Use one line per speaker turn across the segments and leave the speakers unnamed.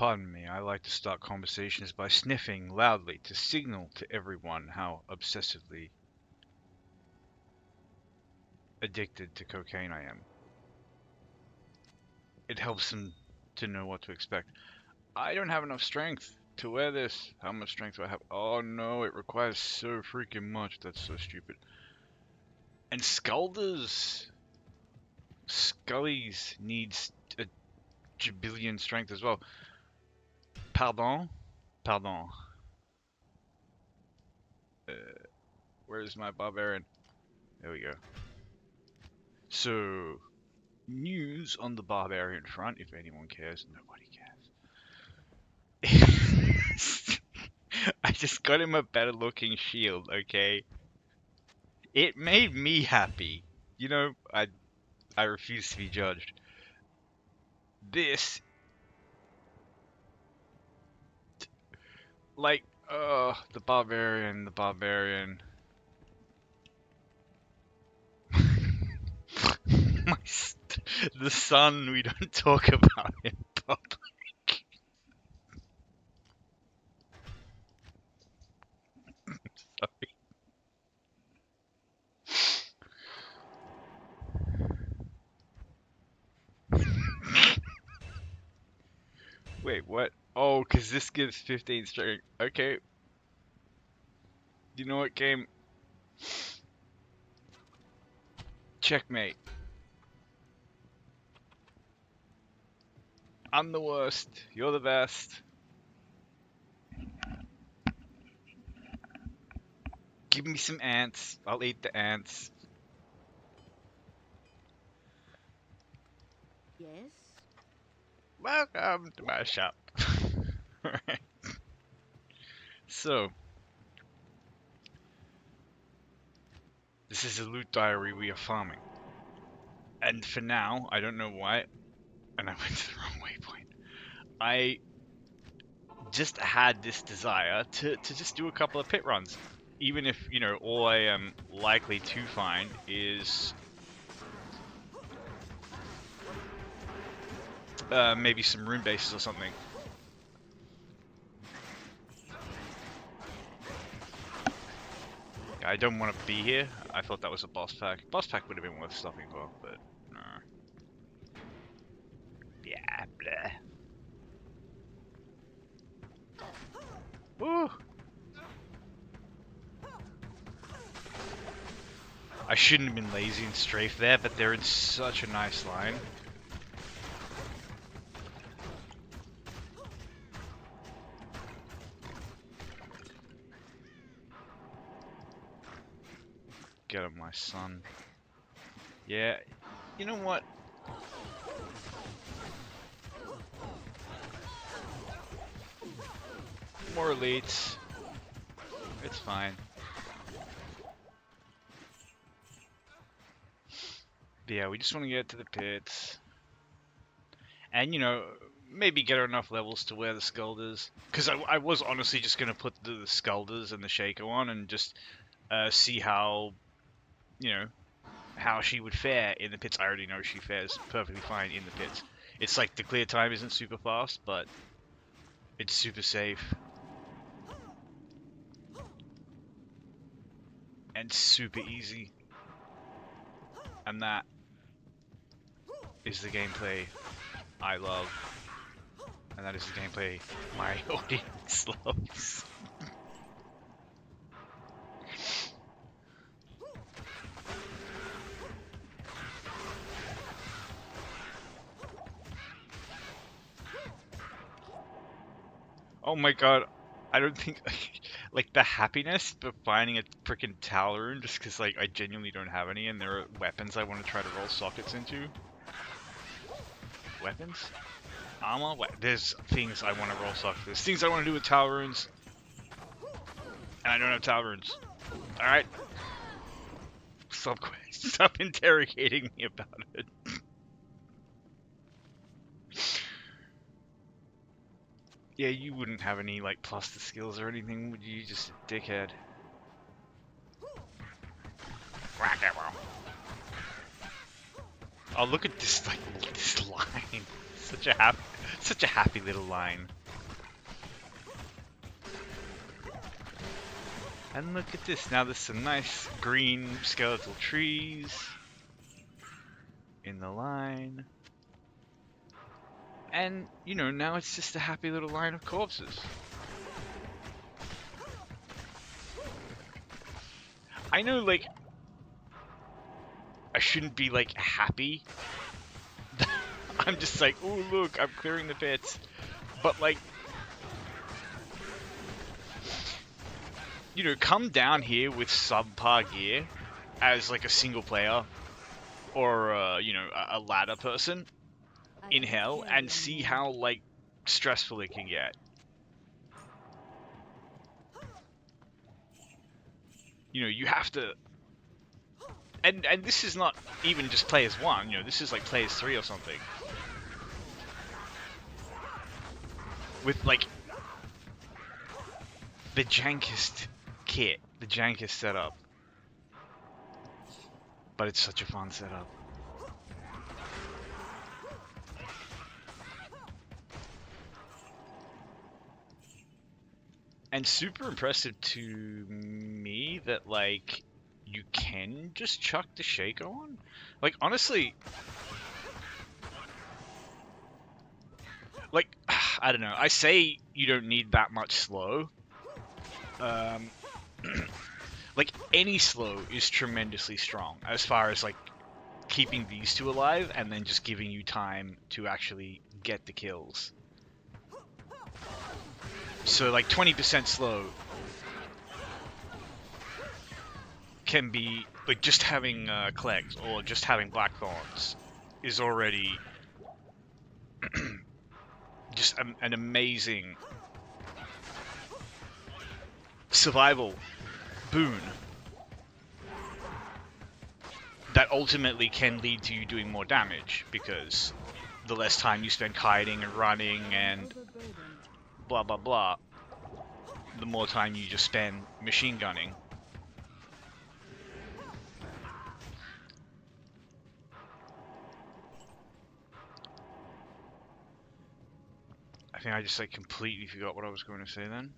Pardon me, I like to start conversations by sniffing loudly to signal to everyone how obsessively addicted to cocaine I am. It helps them to know what to expect. I don't have enough strength to wear this. How much strength do I have? Oh no, it requires so freaking much. That's so stupid. And Scully's needs a jabillion strength as well. Pardon? Pardon. Where's my barbarian? There we go. So, news on the barbarian front, if anyone cares. Nobody cares. I just got him a better looking shield, okay? It made me happy. You know, I refuse to be judged. This, like, the barbarian. The sun, we don't talk about in public. Sorry. Wait, what? Oh, because this gives 15 strength. Okay. You know what, game? Checkmate. I'm the worst. You're the best. Give me some ants. I'll eat the ants.
Yes?
Welcome to my shop. Alright. So, this is a loot diary we are farming. And for now, I don't know why, and I went to the wrong waypoint. I just had this desire to just do a couple of pit runs. Even if, you know, all I am likely to find is maybe some rune bases or something. I don't want to be here. I thought that was a boss pack. Boss pack would have been worth stopping for, but no. Yeah, blah. Woo! I shouldn't have been lazy and strafe there, but they're in such a nice line. Get him, my son. Yeah, you know what? More elites. It's fine. But yeah, we just want to get to the pits. And, you know, maybe get enough levels to wear the Skulders. Because I was honestly just going to put the Skulders and the Shaker on and just see how, you know, how she would fare in the pits. I already know she fares perfectly fine in the pits. It's like the clear time isn't super fast, but it's super safe. And super easy. And that is the gameplay I love. And that is the gameplay my audience loves. Oh my god, I don't think, like, the happiness of finding a freaking tower room just because, like, I genuinely don't have any and there are weapons I want to try to roll sockets into. Weapons? Armor? There's things I want to roll sockets. There's things I want to do with tower runes. And I don't have tower runes. Alright? Stop interrogating me about it. Yeah, you wouldn't have any, like, plus the skills or anything, would you? Just a dickhead. Oh, look at this, like, this line. such a happy little line. And look at this, now there's some nice green skeletal trees in the line. And, you know, now it's just a happy little line of corpses. I know, like, I shouldn't be, like, happy. I'm just like, oh, look, I'm clearing the pits. But, like, you know, come down here with subpar gear as, like, a single player or, you know, a ladder person in hell and see how, like, stressful it can get. You know, you have to... And this is not even just players 1, you know, this is like players 3 or something. With, like, the jankest kit, the jankest setup. But it's such a fun setup. And super impressive to me that, like, you can just chuck the shaker on. Like, honestly, like, I don't know. I say you don't need that much slow. Like, any slow is tremendously strong as far as, like, keeping these two alive and then just giving you time to actually get the kills. So, like, 20% slow can be, like, just having Clegs or just having Blackthorns is already just an amazing survival boon that ultimately can lead to you doing more damage, because the less time you spend kiting and running and blah blah blah, the more time you just spend machine gunning. I think I just, like, completely forgot what I was going to say then.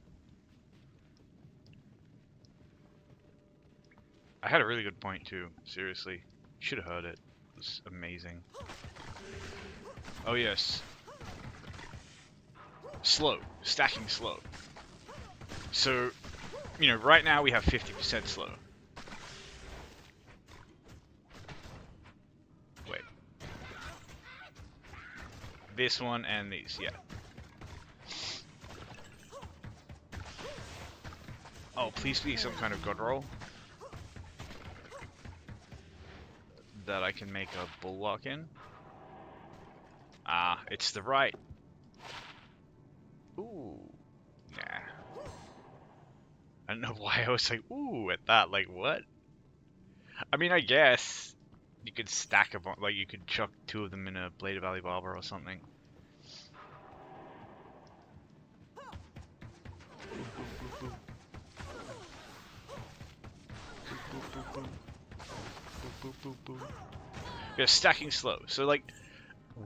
I had a really good point too, seriously. You should have heard it. It was amazing. Oh yes. Slow. Stacking slow. So, you know, right now we have 50% slow. Wait. This one and these, yeah. Oh, please be some kind of god roll that I can make a bulwark in. Ah, it's the right. Ooh, nah. I don't know why I was like, ooh, at that. Like, what? I mean, I guess you could stack a bunch. Like, you could chuck 2 of them in a Blade of Alibaba or something. Yeah, stacking slow. So, like,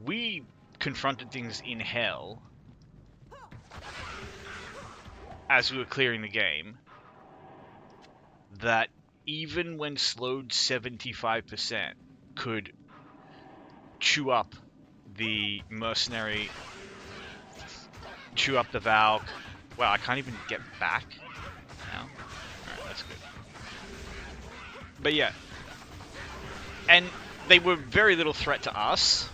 we confronted things in hell as we were clearing the game that even when slowed 75% could chew up the mercenary, chew up the Valk. Wow, I can't even get back now. Alright, that's good. But yeah. And they were very little threat to us.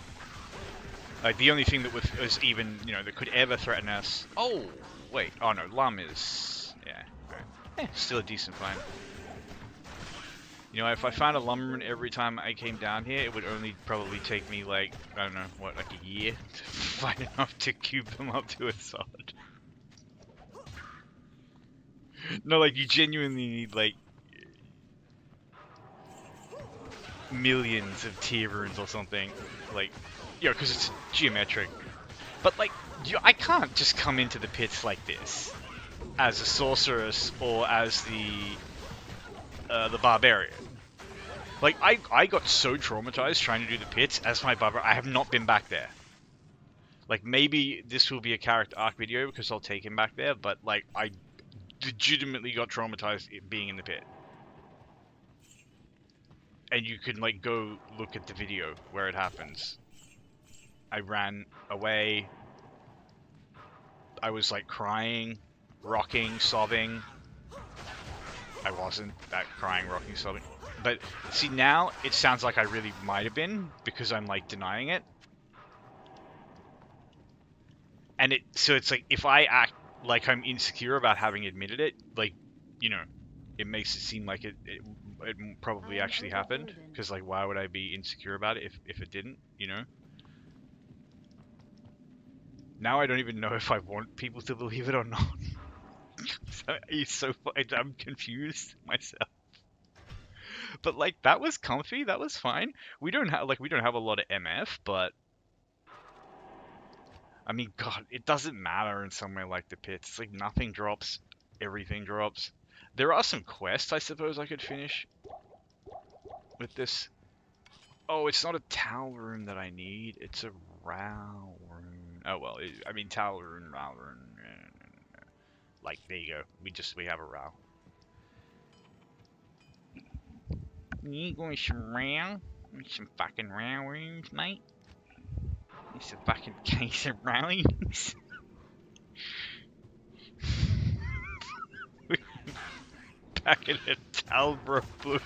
Like, the only thing that was even, you know, that could ever threaten us... Oh, wait. Oh, no. Lum is... Yeah. Right. Still a decent find. You know, if I found a lumberman every time I came down here, it would only probably take me, like, I don't know, what, like a year to find enough to cube them up to a solid. No, like, you genuinely need, like, millions of tier runes or something. Like, you know, because it's geometric. But, like, I can't just come into the pits like this as a sorceress or as the barbarian. Like, I got so traumatized trying to do the pits as my barbarian. I have not been back there. Like, maybe this will be a character arc video because I'll take him back there, but, like, I legitimately got traumatized being in the pit. And you can, like, go look at the video where it happens. I ran away. I was, like, crying, rocking, sobbing. I wasn't that crying, rocking, sobbing. But, see, now it sounds like I really might have been because I'm, like, denying it. And so it's like, if I act like I'm insecure about having admitted it, like, you know, it makes it seem like it probably actually happened. Because, like, why would I be insecure about it if it didn't, you know? Now I don't even know if I want people to believe it or not. I'm confused myself. But, like, that was comfy, that was fine. We don't have a lot of MF, but I mean, God, it doesn't matter in somewhere like the pits. It's like nothing drops, everything drops. There are some quests I suppose I could finish with this. Oh, it's not a towel room that I need. It's a row room. Oh well, I mean towel room, row room. Like, there you go. We have a row. You going some row? Some fucking row rooms, mate. It's a fucking case of rowings. Back in a Talbro blue.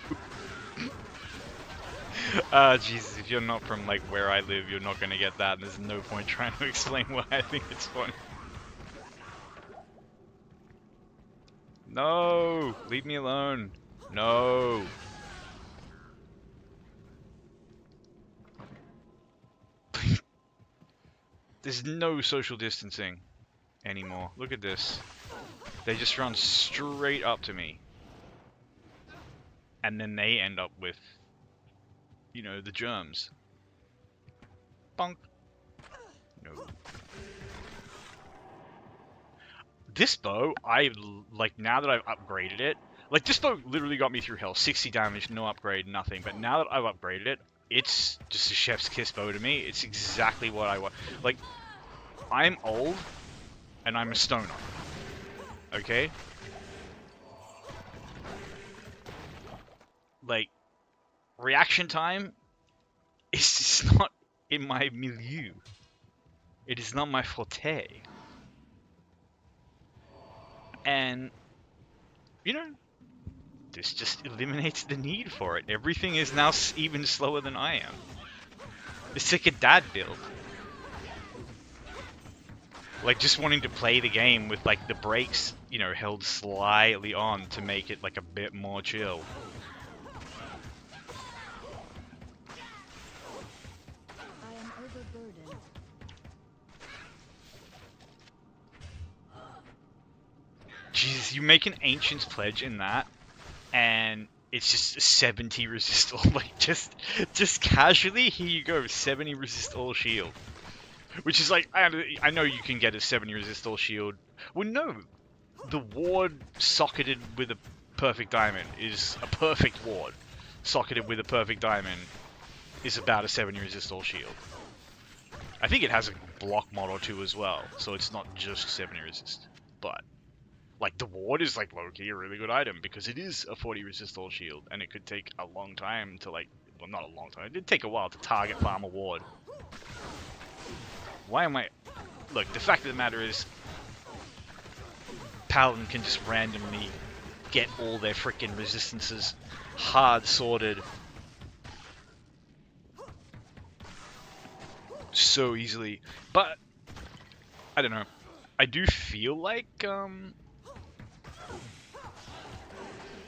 Jesus, if you're not from, like, where I live, you're not gonna get that, and there's no point trying to explain why I think it's funny. No! Leave me alone. No! There's no social distancing anymore. Look at this. They just run straight up to me. And then they end up with, you know, the germs. Bonk. No. This bow, like, now that I've upgraded it, like, this bow literally got me through hell. 60 damage, no upgrade, nothing. But now that I've upgraded it, it's just a chef's kiss bow to me. It's exactly what I want. Like, I'm old, and I'm a stoner. Okay? Like, reaction time is just not in my milieu. It is not my forte. And, you know, this just eliminates the need for it. Everything is now even slower than I am. It's like a dad build. Like, just wanting to play the game with, like, the brakes, you know, held slightly on to make it, like, a bit more chill.
I am overburdened.
Jesus, you make an Ancient's Pledge in that, and it's just 70 resist all. Like, just casually, here you go, 70 resist all shield. Which is like, I know you can get a 70 resist all shield. Well, no, the ward socketed with a perfect diamond is a perfect ward. Socketed with a perfect diamond is about a 70 resist all shield. I think it has a block mod or two as well, so it's not just 70 resist. But, like, the ward is, like, low-key a really good item because it is a 40 resist all shield, and it could take a long time to, like, well, not a long time, it did take a while to target farm a ward. Why am I... Look, the fact of the matter is, Paladin can just randomly get all their freaking resistances hard sorted so easily. But, I don't know. I do feel like,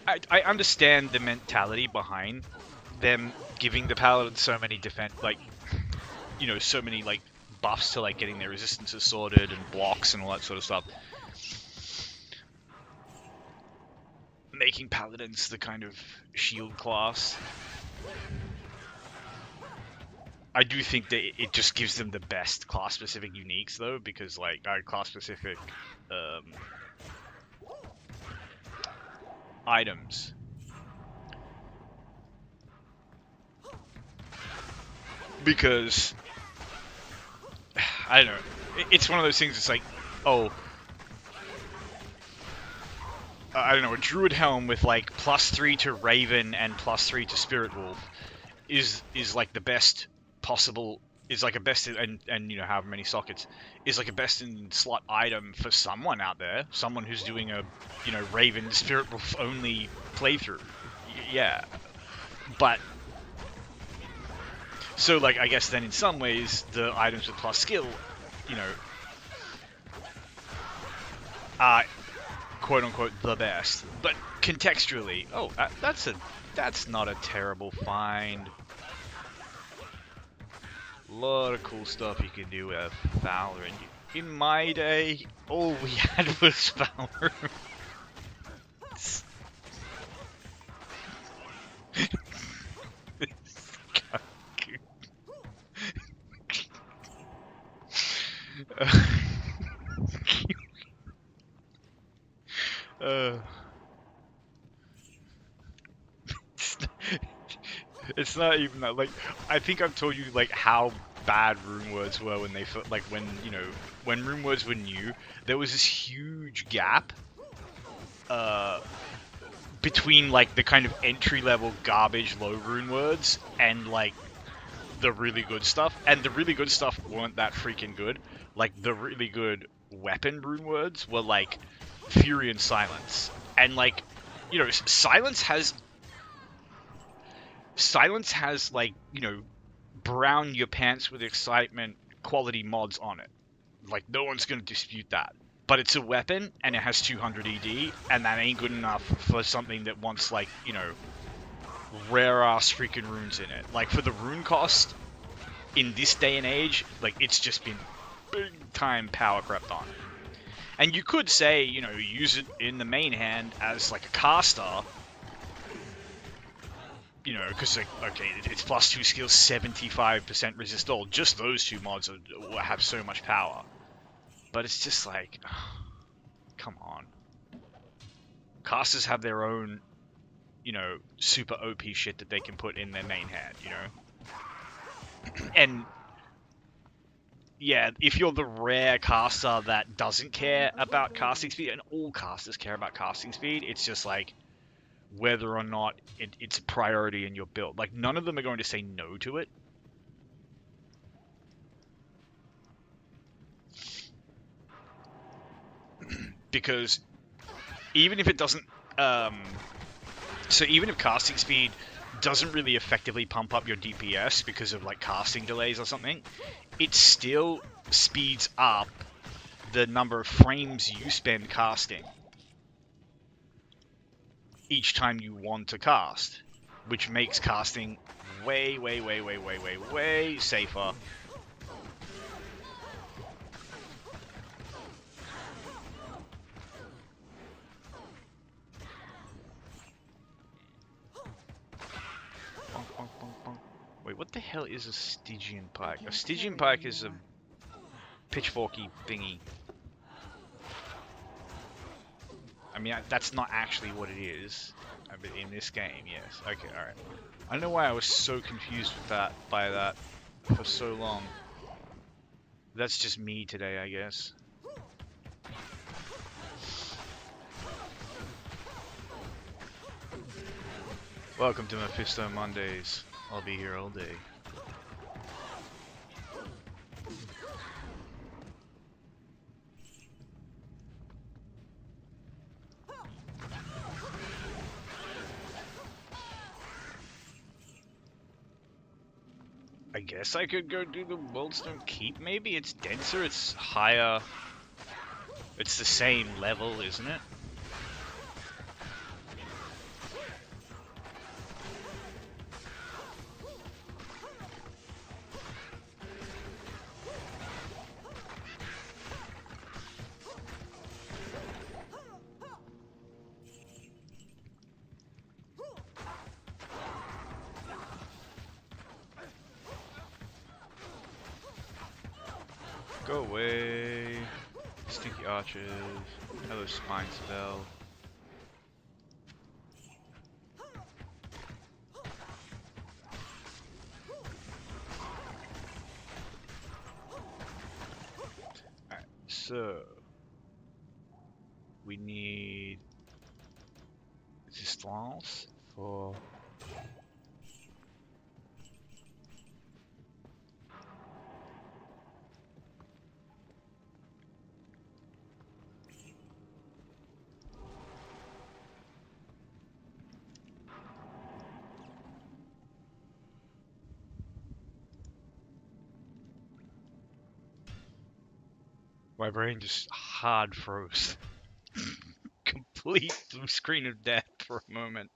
I understand the mentality behind them giving the Paladin so many defense, like, you know, so many, like, buffs to, like, getting their resistances sorted and blocks and all that sort of stuff. Making Paladins the kind of shield class. I do think that it just gives them the best class-specific uniques, though, because, like, class-specific items. Because I don't know. It's one of those things. It's like, oh, I don't know, a druid helm with like +3 to Raven and +3 to Spirit Wolf is like the best possible, is like a best in, and you know, however many sockets, is like a best in slot item for someone out there, someone who's doing a, you know, Raven Spirit Wolf only playthrough. Yeah, but so like I guess then in some ways the items with plus skill, you know, are quote unquote the best. But contextually, oh, that's not a terrible find. Lot of cool stuff you can do with Valorant. In my day, all we had was Valorant. uh, it's not even that. Like, I think I've told you like how bad rune words were when they like when, you know, when rune words were new. There was this huge gap between like the kind of entry level garbage low rune words and like the really good stuff. And the really good stuff weren't that freaking good. Like the really good weapon rune words were like Fury and Silence. And like, you know, Silence has like, you know, brown your pants with excitement quality mods on it. Like no one's gonna dispute that. But it's a weapon and it has 200 ED, and that ain't good enough for something that wants like, you know, rare ass freaking runes in it. Like for the rune cost in this day and age, like it's just been big time power crept on. And you could say, you know, use it in the main hand as like a caster, you know, because like, okay, it's +2 skills, 75% resist all. Just those two mods have so much power. But it's just like, come on. Casters have their own, you know, super OP shit that they can put in their main hand, you know? And yeah, if you're the rare caster that doesn't care about casting speed, and all casters care about casting speed, it's just like whether or not it's a priority in your build. Like none of them are going to say no to it. Because even if it doesn't, so even if casting speed doesn't really effectively pump up your DPS because of like casting delays or something, it still speeds up the number of frames you spend casting each time you want to cast, which makes casting way safer. Wait, what the hell is a Stygian pike? A Stygian pike is a pitchforky thingy. I mean, that's not actually what it is. But in this game, yes. Okay, alright. I don't know why I was so confused with that, by that, for so long. That's just me today, I guess. Welcome to Mephisto Mondays. I'll be here all day. I guess I could go do the Wildstone Keep, maybe? It's denser, it's higher. It's the same level, isn't it? Go away, stinky archers. Hello, spine spell. So we need resistance for my brain just hard froze. Complete blue screen of death for a moment.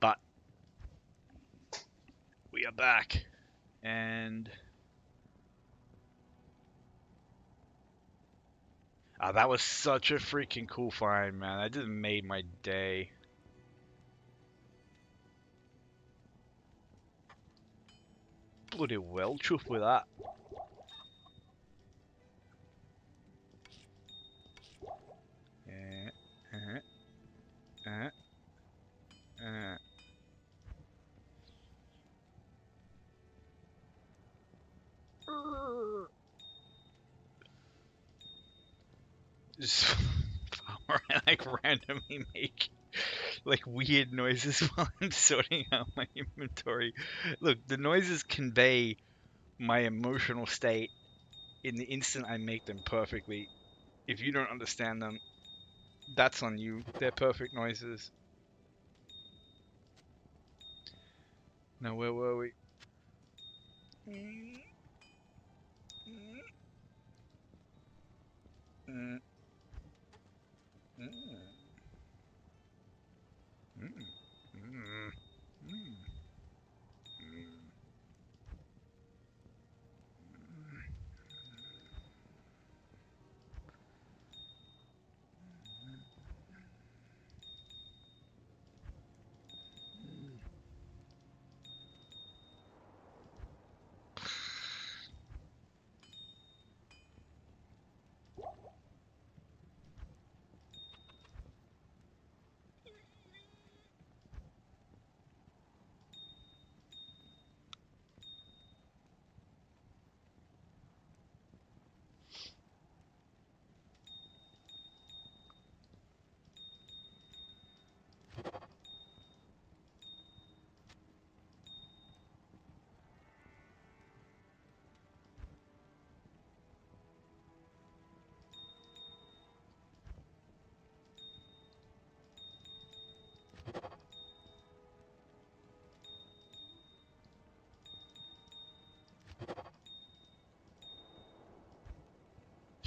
But we are back, and that was such a freaking cool find, man. That just made my day. Bloody well chuffed with that. Uh, uh, uh. Just I like randomly make like weird noises while I'm sorting out my inventory. Look, the noises convey my emotional state in the instant I make them perfectly. If you don't understand them, that's on you. They're perfect noises. Now, where were we? Mm, mm, mm, mm, mm, mm.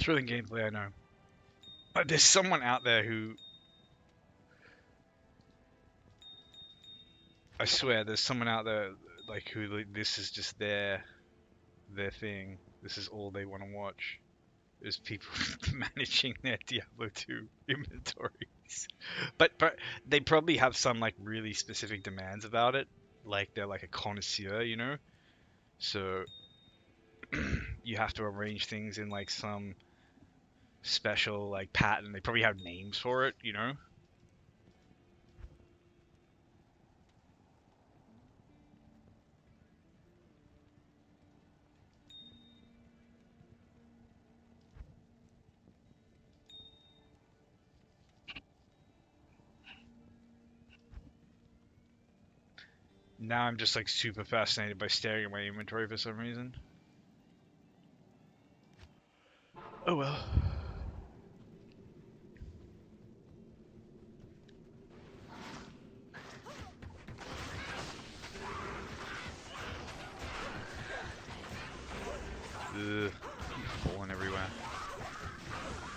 Thrilling gameplay, I know. But there's someone out there who, I swear, there's someone out there like who this is just their thing. This is all they want to watch. Is people managing their Diablo 2 inventories. But they probably have some like really specific demands about it. Like they're like a connoisseur, you know? So you have to arrange things in like some special like pattern. They probably have names for it, you know? Now I'm just like super fascinated by staring at my inventory for some reason. Oh well. Ugh, falling everywhere.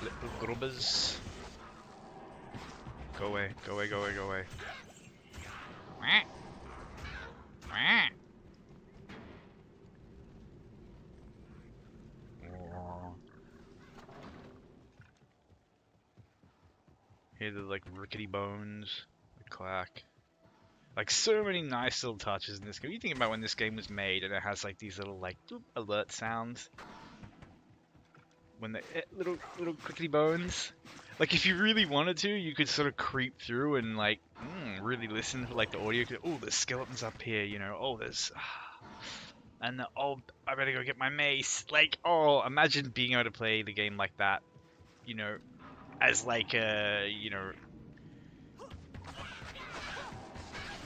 Little grubbers. Go away, go away, go away, go away. Hear the like rickety bones, the clack. Like so many nice little touches in this game. You think about when this game was made and it has like these little like doop, alert sounds. When the little crickety bones. Like if you really wanted to, you could sort of creep through and like really listen for like the audio. Oh, there's skeletons up here, you know. Oh, there's And oh, I better go get my mace. Like, oh, imagine being able to play the game like that, you know, as like a,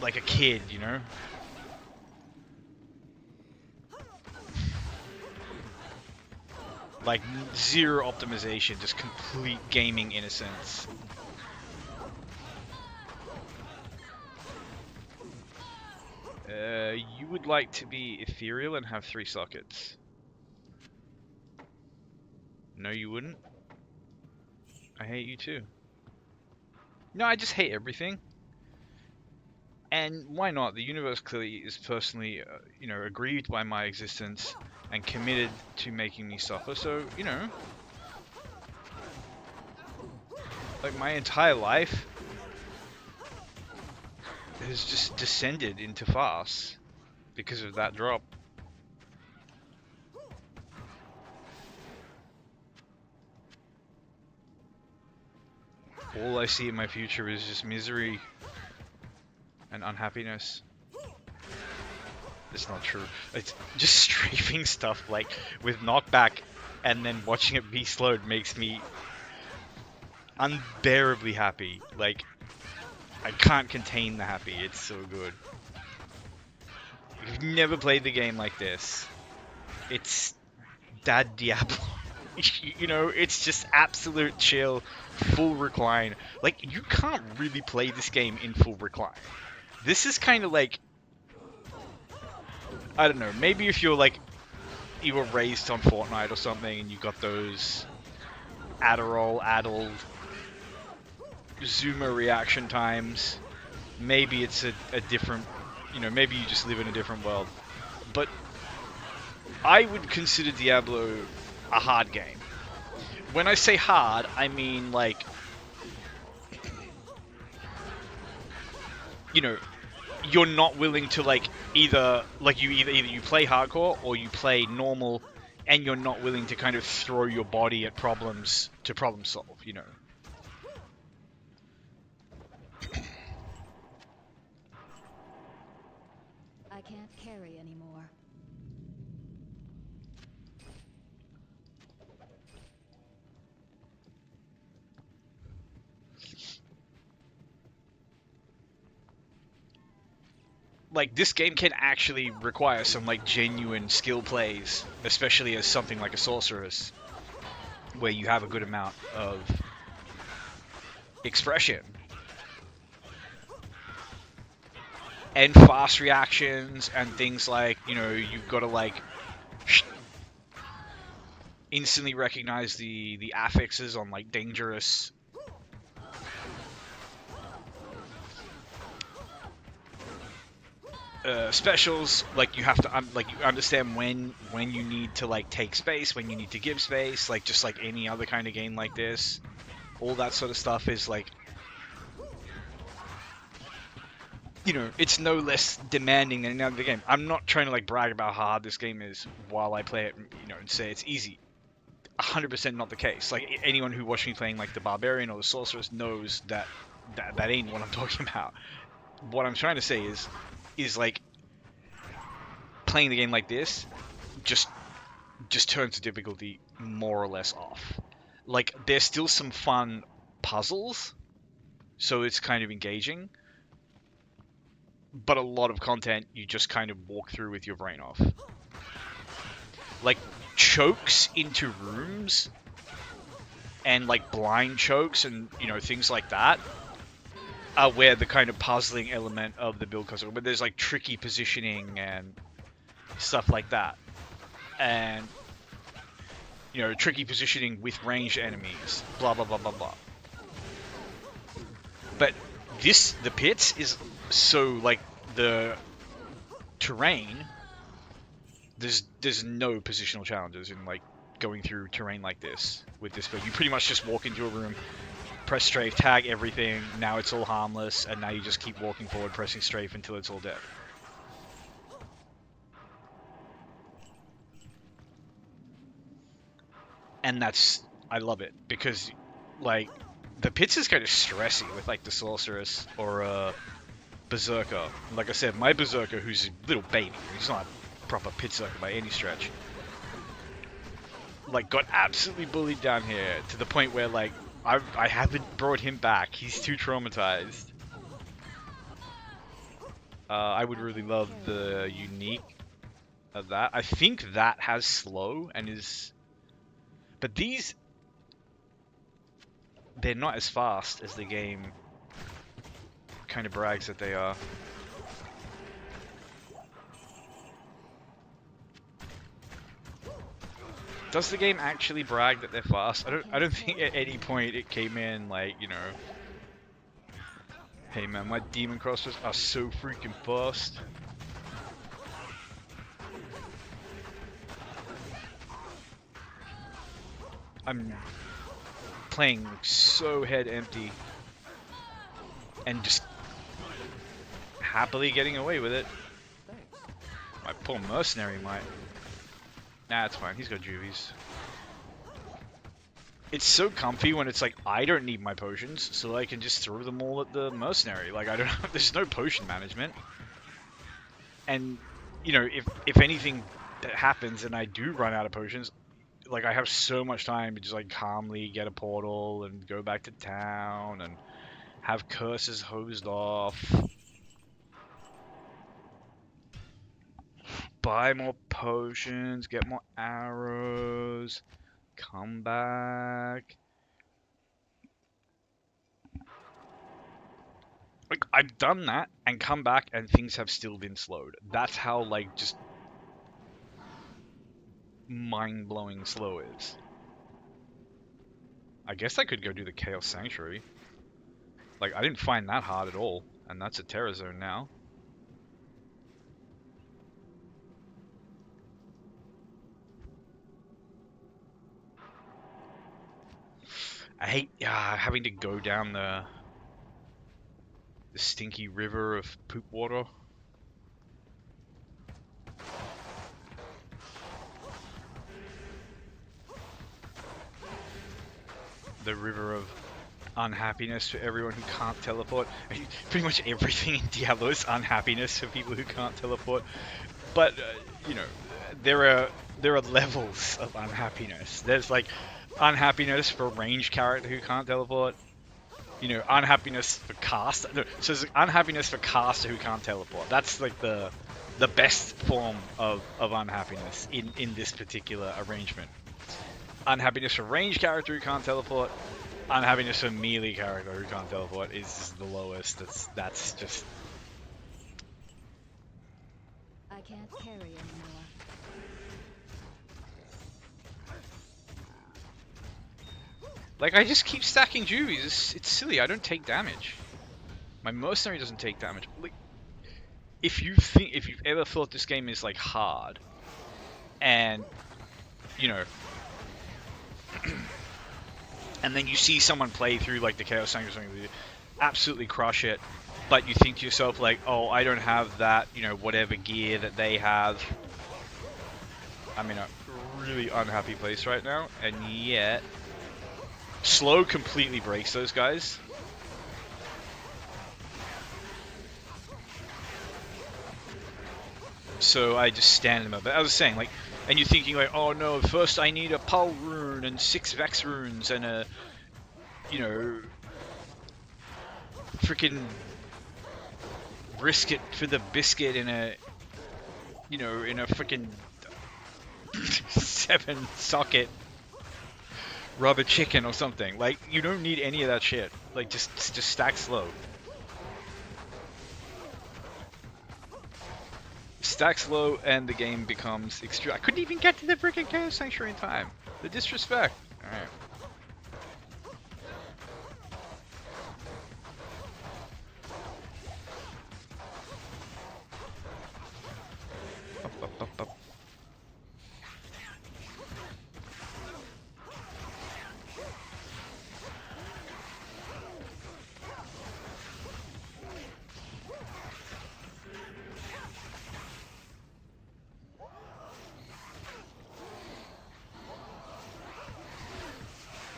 like a kid, like zero optimization, just complete gaming innocence. You would like to be ethereal and have 3 sockets. No, you wouldn't. I hate you too. No, I just hate everything. And why not? The universe clearly is personally, aggrieved by my existence and committed to making me suffer. So, like my entire life has just descended into farce because of that drop. All I see in my future is just misery and unhappiness. It's not true. It's just strafing stuff like with knockback and then watching it be slowed makes me unbearably happy. Like, I can't contain the happy. It's so good. If you've never played the game like this, it's Dad Diablo. It's just absolute chill, full recline. Like, you can't really play this game in full recline. This is kind of like, I don't know, maybe if you're like, you were raised on Fortnite or something and you got those Adderall addled zoomer reaction times, maybe it's a different, maybe you just live in a different world. But I would consider Diablo a hard game. When I say hard, I mean like, you're not willing to like either you play hardcore or you play normal, and you're not willing to kind of throw your body at problems to problem solve.
I can't carry anymore.
Like, this game can actually require some like genuine skill plays, especially as something like a sorceress, where you have a good amount of expression and fast reactions and things like, you've got to like instantly recognize the affixes on like dangerous specials. Like, you have to like, you understand when you need to like take space, when you need to give space, like just like any other kind of game like this. All that sort of stuff is like, it's no less demanding than any other game. I'm not trying to like brag about how hard this game is while I play it, and say it's easy. 100% not the case. Like, anyone who watched me playing like the Barbarian or the Sorceress knows that ain't what I'm talking about. What I'm trying to say is like, playing the game like this just turns the difficulty more or less off. Like, there's still some fun puzzles, so it's kind of engaging, but a lot of content you just kind of walk through with your brain off. Like, chokes into rooms and like blind chokes and things like that are where the kind of puzzling element of the build comes in. But there's like tricky positioning and stuff like that, and tricky positioning with ranged enemies, blah blah blah blah blah. But the pits is so like, the terrain, there's no positional challenges in like going through terrain like this with this build. You pretty much just walk into a room, press strafe, tag everything, now it's all harmless, and now you just keep walking forward, pressing strafe until it's all dead. And I love it, because like, the pits is kind of stressy with like the Sorceress or Berserker. Like I said, my Berserker, who's a little baby, he's not proper pit circle by any stretch. Like, got absolutely bullied down here to the point where, like, I haven't brought him back. He's too traumatized. I would really love the unique of that. I think that has slow and is... But these... They're not as fast as the game kind of brags that they are. Does the game actually brag that they're fast? I don't think at any point it came in like, you know, hey man, my demon crossbows are so freaking fast. I'm playing so head empty and just happily getting away with it. My poor mercenary might. Nah, it's fine. He's got juvies. It's so comfy when it's like, I don't need my potions, so I can just throw them all at the mercenary. Like, I don't know, there's no potion management. And, you know, if anything that happens and I do run out of potions, like, I have so much time to just, like, calmly get a portal and go back to town and have curses hosed off. Buy more potions, get more arrows, come back. Like, I've done that and come back and things have still been slowed. That's how, like, just mind-blowing slow is. I guess I could go do the Chaos Sanctuary. Like, I didn't find that hard at all, and that's a Terror Zone now. I hate having to go down the stinky river of poop water. The river of unhappiness for everyone who can't teleport. I mean, pretty much everything in Diablo is unhappiness for people who can't teleport. But you know, there are levels of unhappiness. There's like unhappiness for a ranged character who can't teleport. You know, unhappiness for caster. No, so there's unhappiness for caster who can't teleport. That's like the best form of unhappiness in this particular arrangement. Unhappiness for ranged character who can't teleport. Unhappiness for melee character who can't teleport is the lowest. That's just...
I can't carry anymore.
Like, I just keep stacking juvies. It's silly. I don't take damage. My mercenary doesn't take damage. Like, if you've ever thought this game is like hard, and you know, and then you see someone play through like the Chaos Sanctuary, absolutely crush it, but you think to yourself like, oh, I don't have that, you know, whatever gear that they have. I'm in a really unhappy place right now, and yet slow completely breaks those guys. So I just stand them up. But I was saying, like, and you're thinking like, oh no, first I need a Pul rune and 6 Vex runes and a, you know, freaking brisket for the biscuit in a, you know, in a freaking 7 socket rubber chicken or something. Like, you don't need any of that shit. Like, just stack slow. Stack slow and the game becomes extreme. I couldn't even get to the freaking Chaos Sanctuary in time. The disrespect. Alright. Up, up, up.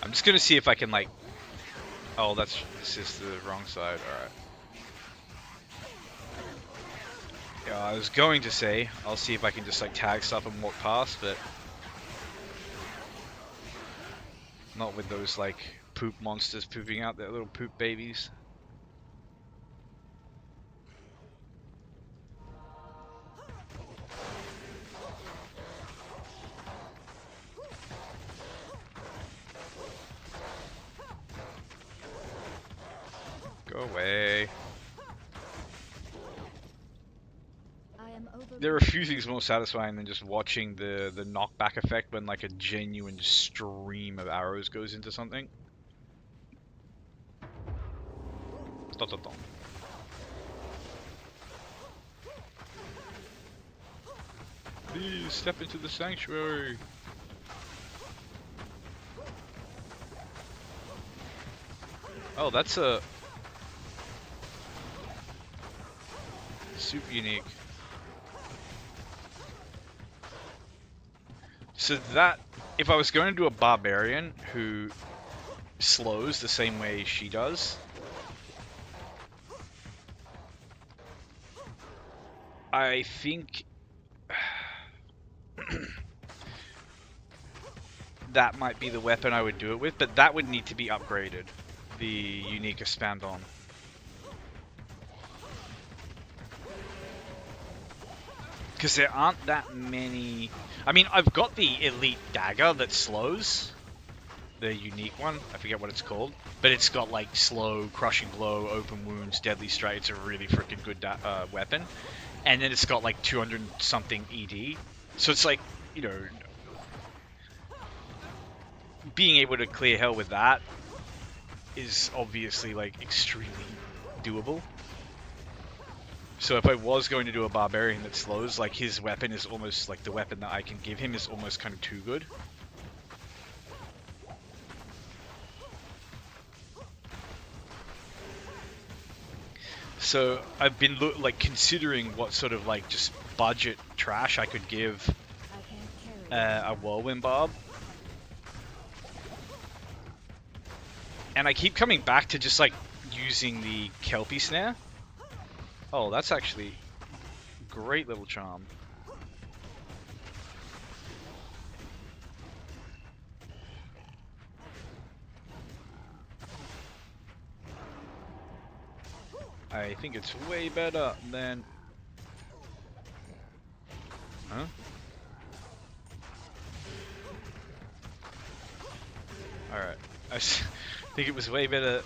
I'm just gonna see if I can like... Oh, this is the wrong side. Alright. Yeah, I was going to say, I'll see if I can just like tag stuff and walk past, but not with those like poop monsters pooping out their little poop babies. Go away.
I am
There are a few
overburdened.
things more satisfying than just watching the knockback effect when like a genuine stream of arrows goes into something. Dun, dun, dun. Please step into the sanctuary. Oh, that's a super unique. So that, if I was going to do a barbarian who slows the same way she does, I think that might be the weapon I would do it with, but that would need to be upgraded. The unique expand-on. Because there aren't that many... I mean, I've got the elite dagger that slows. The unique one. I forget what it's called. But it's got like slow, crushing blow, open wounds, deadly strike. It's a really freaking good weapon. And then it's got like 200 something ED. So it's like, you know, being able to clear hell with that is obviously like extremely doable. So if I was going to do a barbarian that slows, like his weapon is almost like the weapon that I can give him is almost kind of too good. So I've been like considering what sort of like just budget trash I could give
I can't carry
a
anymore.
whirlwind barb, and I keep coming back to just like using the kelpie snare. Oh, that's actually great little charm. I think it's way better than... Huh? Alright. Think it was way better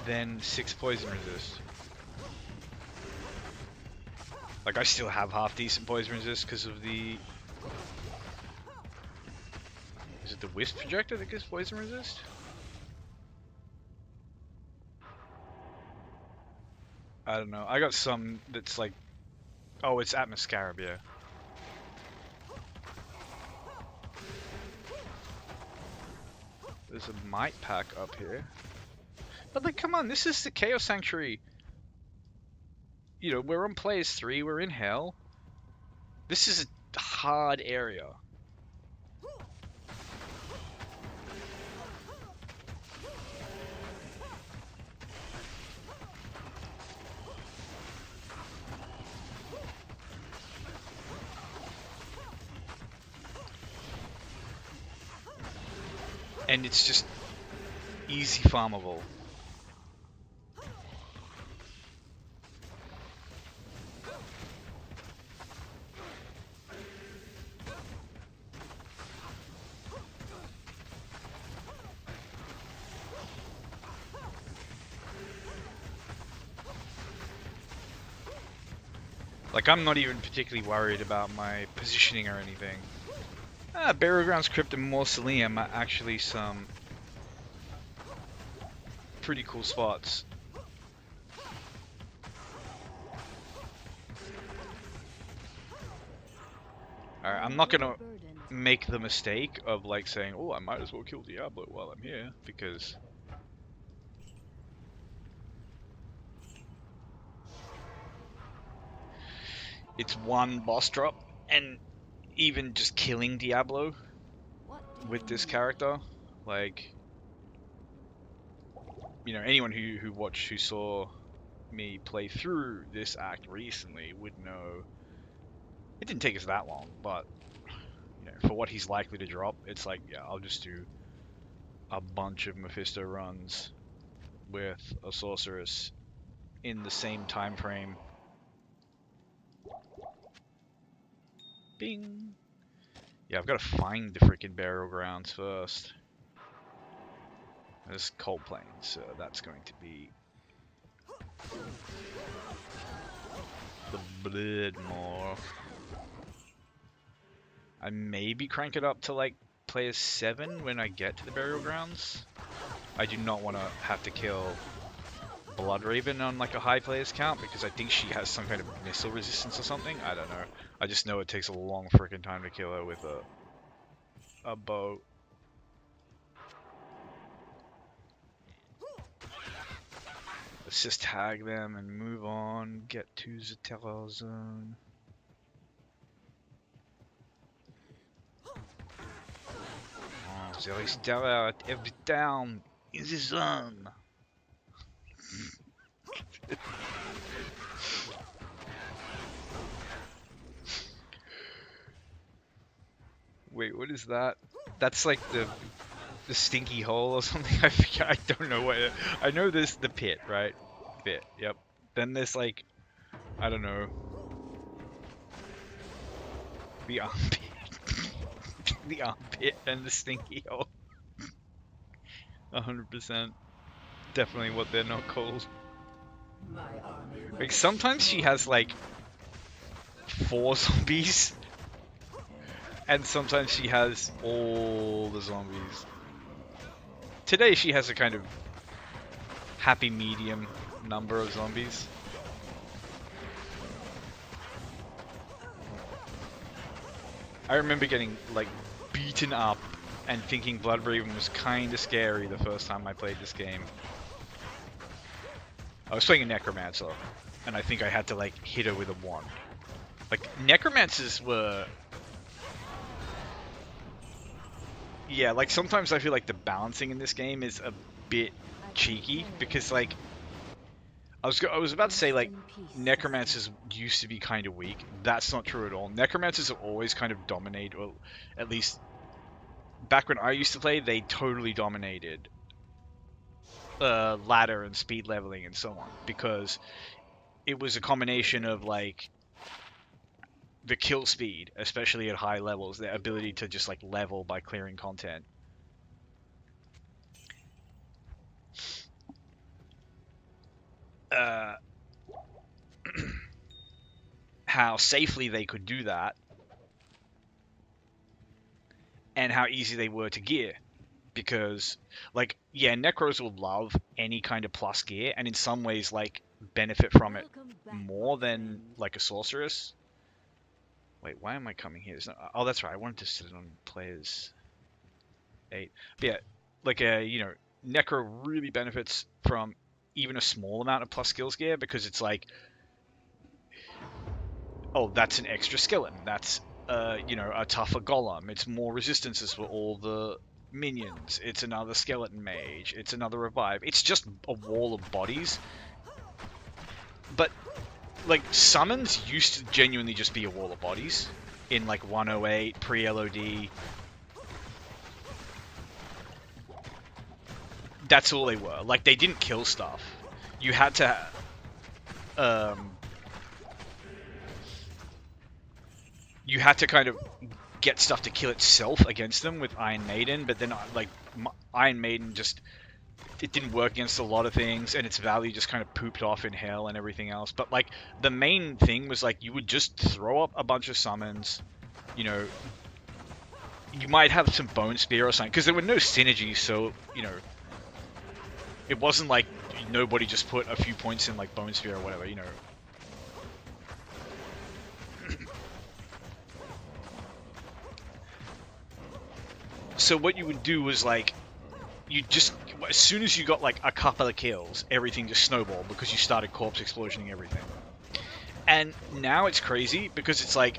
than 6 poison resist. Like, I still have half decent poison resist because of the... Is it the wisp projector that gives poison resist? I don't know. I got some that's like... Oh, it's Atmoscarab, yeah. There's a might pack up here. But like, come on, this is the Chaos Sanctuary. You know, we're on Players 3, we're in Hell. This is a hard area. And it's just easy farmable. Like, I'm not even particularly worried about my positioning or anything. Burial Grounds, Crypt, and Mausoleum are actually some pretty cool spots. Alright,
I
I'm
am
not gonna
overburdened.
make the mistake of like saying, oh, I might as well kill Diablo while I'm here, because it's one boss drop, and even just killing Diablo
What do
with
you
this
need?
character, like, you know, anyone who saw me play through this act recently would know it didn't take us that long, but you know, for what he's likely to drop, it's like, yeah, I'll just do a bunch of Mephisto runs with a sorceress in the same time frame. Bing. Yeah, I've got to find the freaking burial grounds first. There's cold plains, so that's going to be the blood more. I maybe crank it up to like player 7 when I get to the burial grounds. I do not want to have to kill Blood Raven on like a high players count because I think she has some kind of missile resistance or something. I don't know. I just know it takes a long freaking time to kill her with a bow. Let's just tag them and move on. Get to the terror zone. Oh, there is terror at every town in the zone. Wait, what is that? That's like the stinky hole or something. I don't know what. I know there's the pit, right? Pit. Yep. Then there's like, I don't know, the armpit, the armpit, and the stinky hole. 100%. Definitely what they're not called. Like sometimes she has like 4 zombies, and sometimes she has all the zombies. Today she has a kind of happy medium number of zombies. I remember getting like beaten up and thinking Blood Raven was kind of scary the first time I played this game. I was playing a Necromancer, and I think I had to like hit her with a wand. Like Necromancers were... Yeah, like sometimes I feel like the balancing in this game is a bit cheeky because like I was about to say like Necromancers used to be kind of weak. That's not true at all. Necromancers have always kind of dominated, or at least back when I used to play, they totally dominated ladder and speed leveling and so on because it was a combination of like the kill speed, especially at high levels, their ability to just like level by clearing content. How safely they could do that, and how easy they were to gear. Because, like, yeah, Necros will love any kind of plus gear, and in some ways, like, benefit from it more than, like, a sorceress. Wait, why am I coming here? Oh, that's right, I wanted to sit it on players 8. But yeah, like, you know, Necro really benefits from even a small amount of plus skills gear, because it's like, oh, that's an extra skeleton, that's, you know, a tougher golem, it's more resistances for all the minions, it's another skeleton mage, it's another revive, it's just a wall of bodies. But like summons used to genuinely just be a wall of bodies in like 108 pre-LOD. That's all they were. Like they didn't kill stuff. You had to kind of get stuff to kill itself against them with Iron Maiden, but then like Iron Maiden just, it didn't work against a lot of things, and its value just kind of pooped off in hell and everything else. But like the main thing was like you would just throw up a bunch of summons, you know, you might have some Bone Spear or something, because there were no synergies, so you know, it wasn't like nobody just put a few points in like Bone Spear or whatever, you know. So what you would do was like, you just, as soon as you got like a couple of kills, everything just snowballed because you started corpse explosioning everything. And now it's crazy because it's like,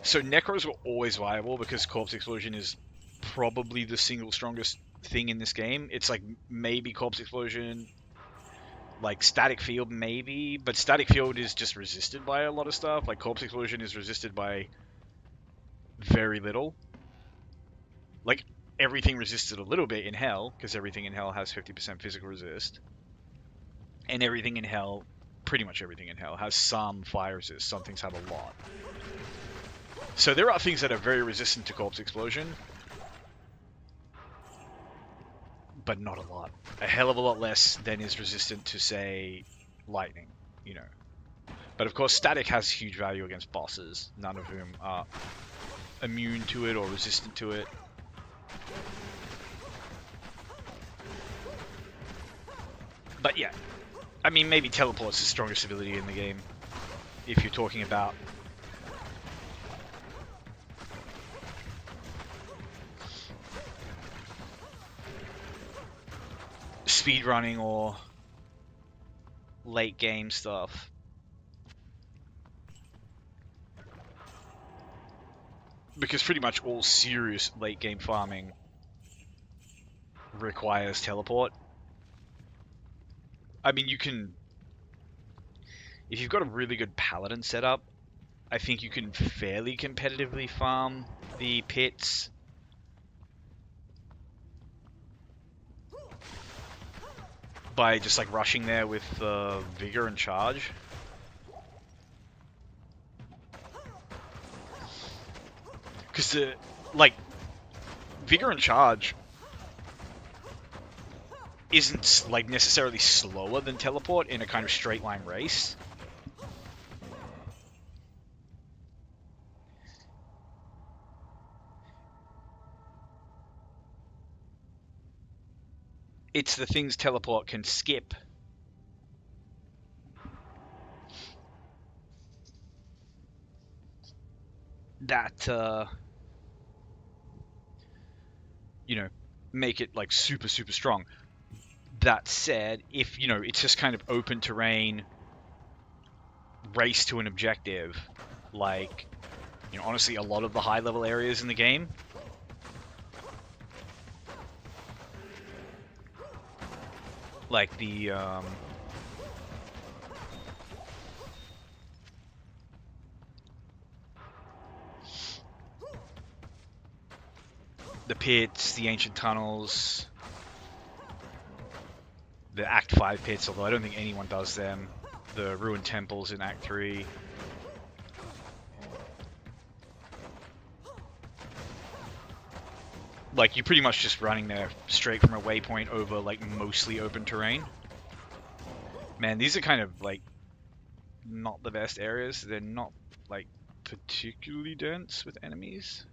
so Necros were always viable because corpse explosion is probably the single strongest thing in this game. It's like maybe corpse explosion, Like static field maybe, but static field is just resisted by a lot of stuff. Like corpse explosion is resisted by very little. Like everything resisted a little bit in hell, because everything in hell has 50% physical resist. And everything in hell, pretty much everything in hell, has some fire resist. Some things have a lot. So there are things that are very resistant to corpse explosion, but not a lot. A hell of a lot less than is resistant to, say, lightning, you know. But of course, static has huge value against bosses, none of whom are immune to it or resistant to it. But yeah, I mean, maybe teleport's the strongest ability in the game, if you're talking about speedrunning or late game stuff. Because pretty much all serious late game farming requires teleport. I mean, you can... If you've got a really good paladin setup, I think you can fairly competitively farm the pits. By just like rushing there with vigor and charge. Because like vigor and charge isn't like necessarily slower than teleport in a kind of straight line race. It's the things teleport can skip that you know, make it like super strong. That said, if you know it's just kind of open terrain, race to an objective, like you know, honestly, a lot of the high level areas in the game, like the pits, the ancient tunnels, the Act 5 pits, although I don't think anyone does them, the ruined temples in Act 3. Like, you're pretty much just running there straight from a waypoint over, like, mostly open terrain. Man, these are kind of, like, not the best areas. They're not, like, particularly dense with enemies.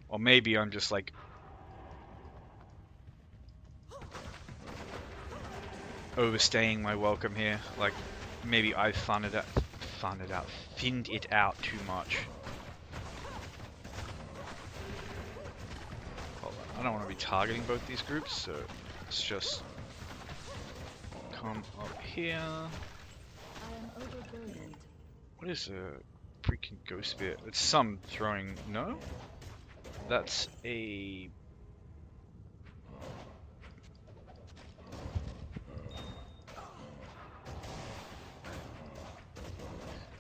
Or maybe I'm just, like, overstaying my welcome here. Like, maybe I thinned it out too much. Hold on, I don't want to be targeting both these groups, so let's just come up here.
I am overburdened.
What is a freaking ghost spear? It's some throwing... No? That's a...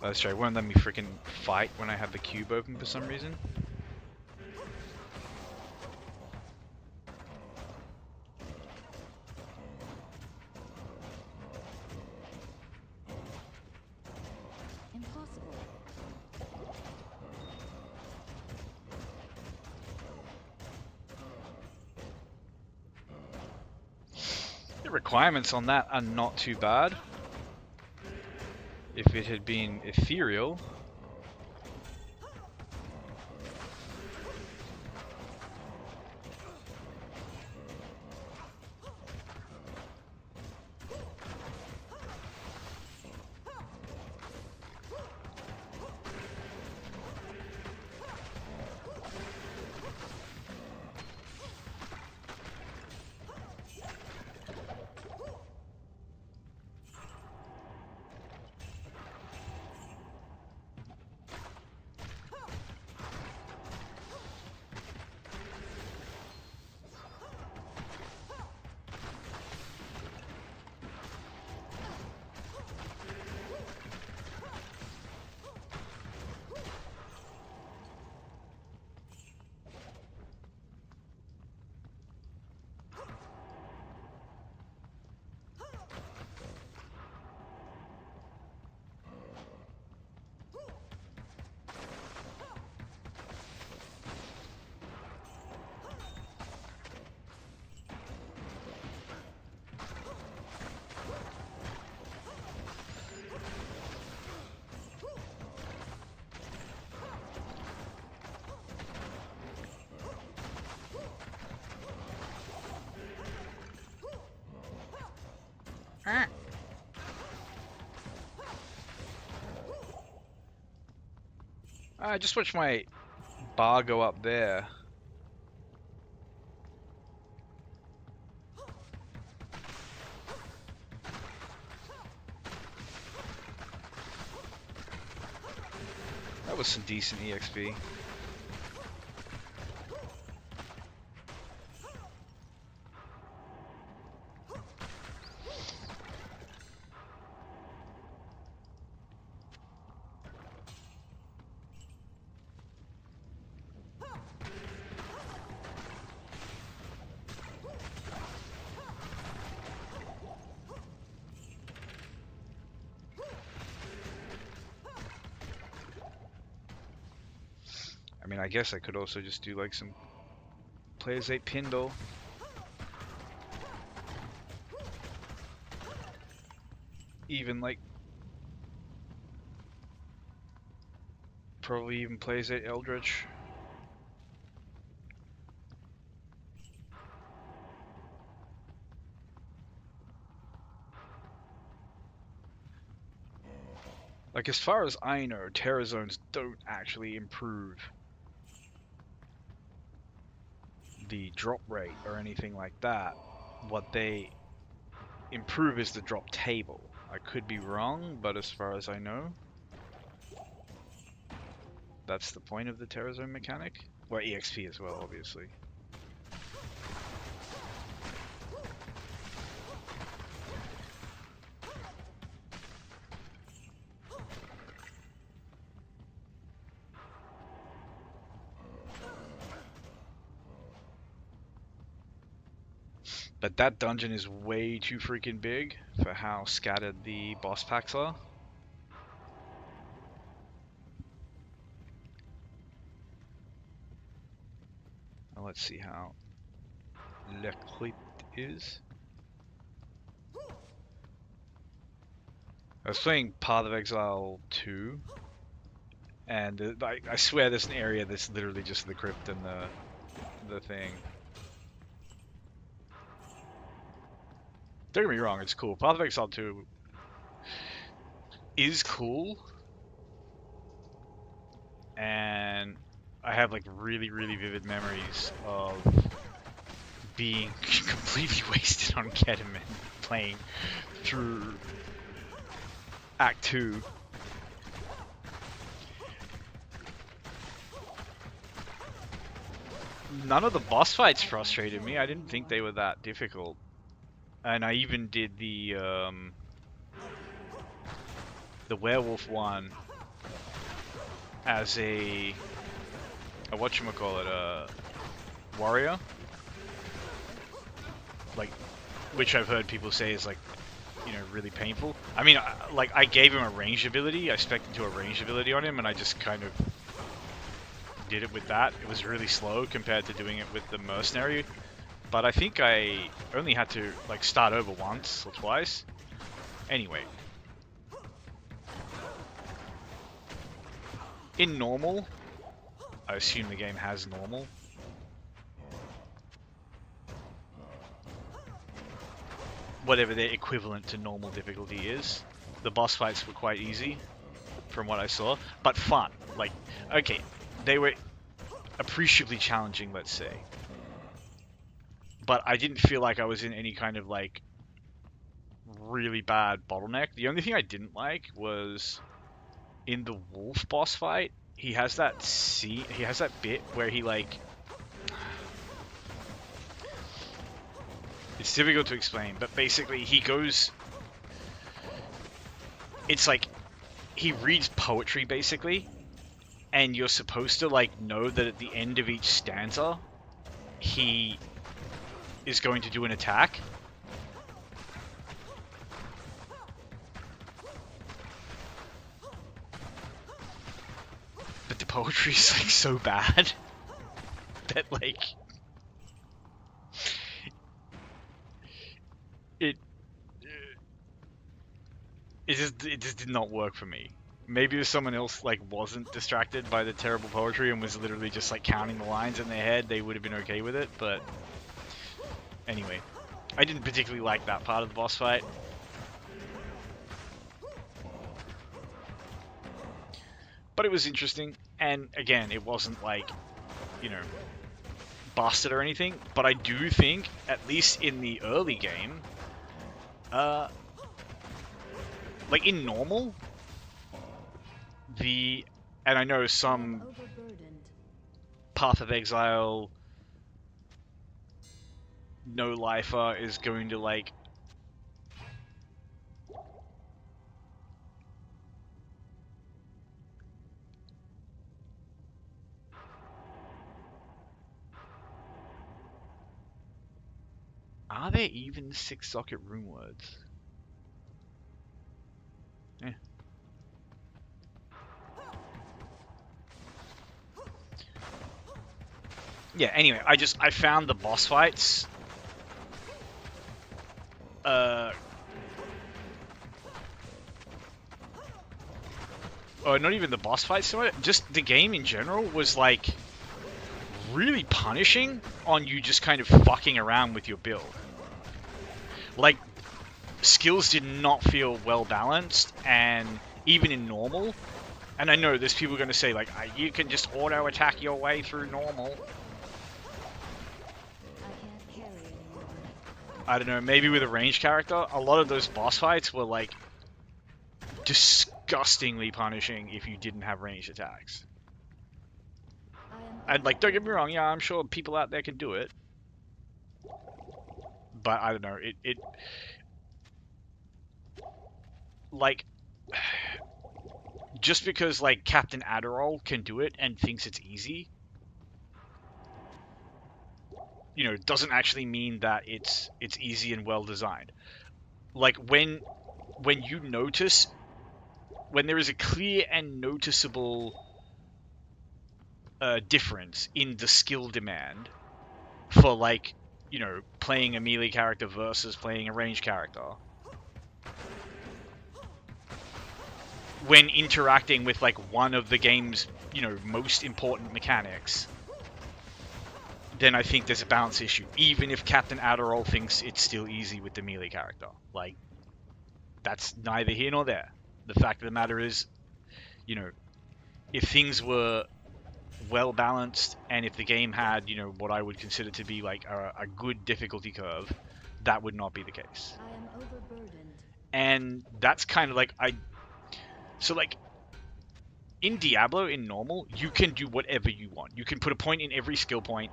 That's true, it won't let me freaking fight when I have the cube open for some reason.
Impossible.
The requirements on that are not too bad. If it had been ethereal... I just watched my bar go up there. That was some decent EXP. I mean, I guess I could also just do like some players 8 Pindle. Even like probably even plays 8 Eldritch. Like as far as I know, Terror Zones don't actually improve the drop rate or anything like that. What they improve is the drop table. I could be wrong, but as far as I know, that's the point of the Terror Zone mechanic. Well, EXP as well, obviously. But that dungeon is way too freaking big for how scattered the boss packs are. Now let's see how Le Crypt is. I was playing Path of Exile 2, and I swear there's an area that's literally just the crypt and the thing. Don't get me wrong, it's cool. Path of Exile 2 is cool, and I have like really, really vivid memories of being completely wasted on ketamine playing through Act 2. None of the boss fights frustrated me. I didn't think they were that difficult. And I even did the werewolf one as a whatchamacallit, a warrior. Like, which I've heard people say is like, you know, really painful. I mean, like, I gave him a ranged ability. I spec'd into a ranged ability on him, and I just kind of did it with that. It was really slow compared to doing it with the mercenary. But I think I only had to, like, start over once or twice. Anyway. In normal, I assume the game has normal. Whatever their equivalent to normal difficulty is. The boss fights were quite easy, from what I saw. But fun. Like, okay, they were appreciably challenging, let's say. But I didn't feel like I was in any kind of, like, really bad bottleneck. The only thing I didn't like was in the wolf boss fight, he has that bit where he, like, it's difficult to explain, but basically he goes, it's like he reads poetry basically, and you're supposed to, like, know that at the end of each stanza he is going to do an attack. But the poetry is, like, so bad that, like, it just did not work for me. Maybe if someone else, like, wasn't distracted by the terrible poetry and was literally just, like, counting the lines in their head, they would have been okay with it. But anyway, I didn't particularly like that part of the boss fight. but it was interesting. And again, it wasn't like, you know, busted or anything. But I do think, at least in the early game, uh, like in normal, and I know some Path of Exile no lifer is going to like are there even 6-socket rune words? Eh. Yeah, anyway, I found the boss fights or not even the boss fights so much, just the game in general was like really punishing on you just kind of fucking around with your build. Like, skills did not feel well balanced, and even in normal, and I know there's people going to say like, you can just auto attack your way through normal. I don't know, maybe with a ranged character, a lot of those boss fights were like disgustingly punishing if you didn't have ranged attacks. And like, don't get me wrong, yeah, I'm sure people out there can do it, but I don't know, it like, just because like Captain Adderall can do it and thinks it's easy, you know, doesn't actually mean that it's easy and well designed. Like when you notice, when there is a clear and noticeable difference in the skill demand for, like, you know, playing a melee character versus playing a ranged character, when interacting with like one of the game's, you know, most important mechanics, then I think there's a balance issue, even if Captain Adderall thinks it's still easy with the melee character. Like, that's neither here nor there. The fact of the matter is, you know, if things were well balanced and if the game had, you know, what I would consider to be like a good difficulty curve, that would not be the case.
I am overburdened.
And that's kind of like, so like in Diablo in normal, you can do whatever you want. You can put a point in every skill point,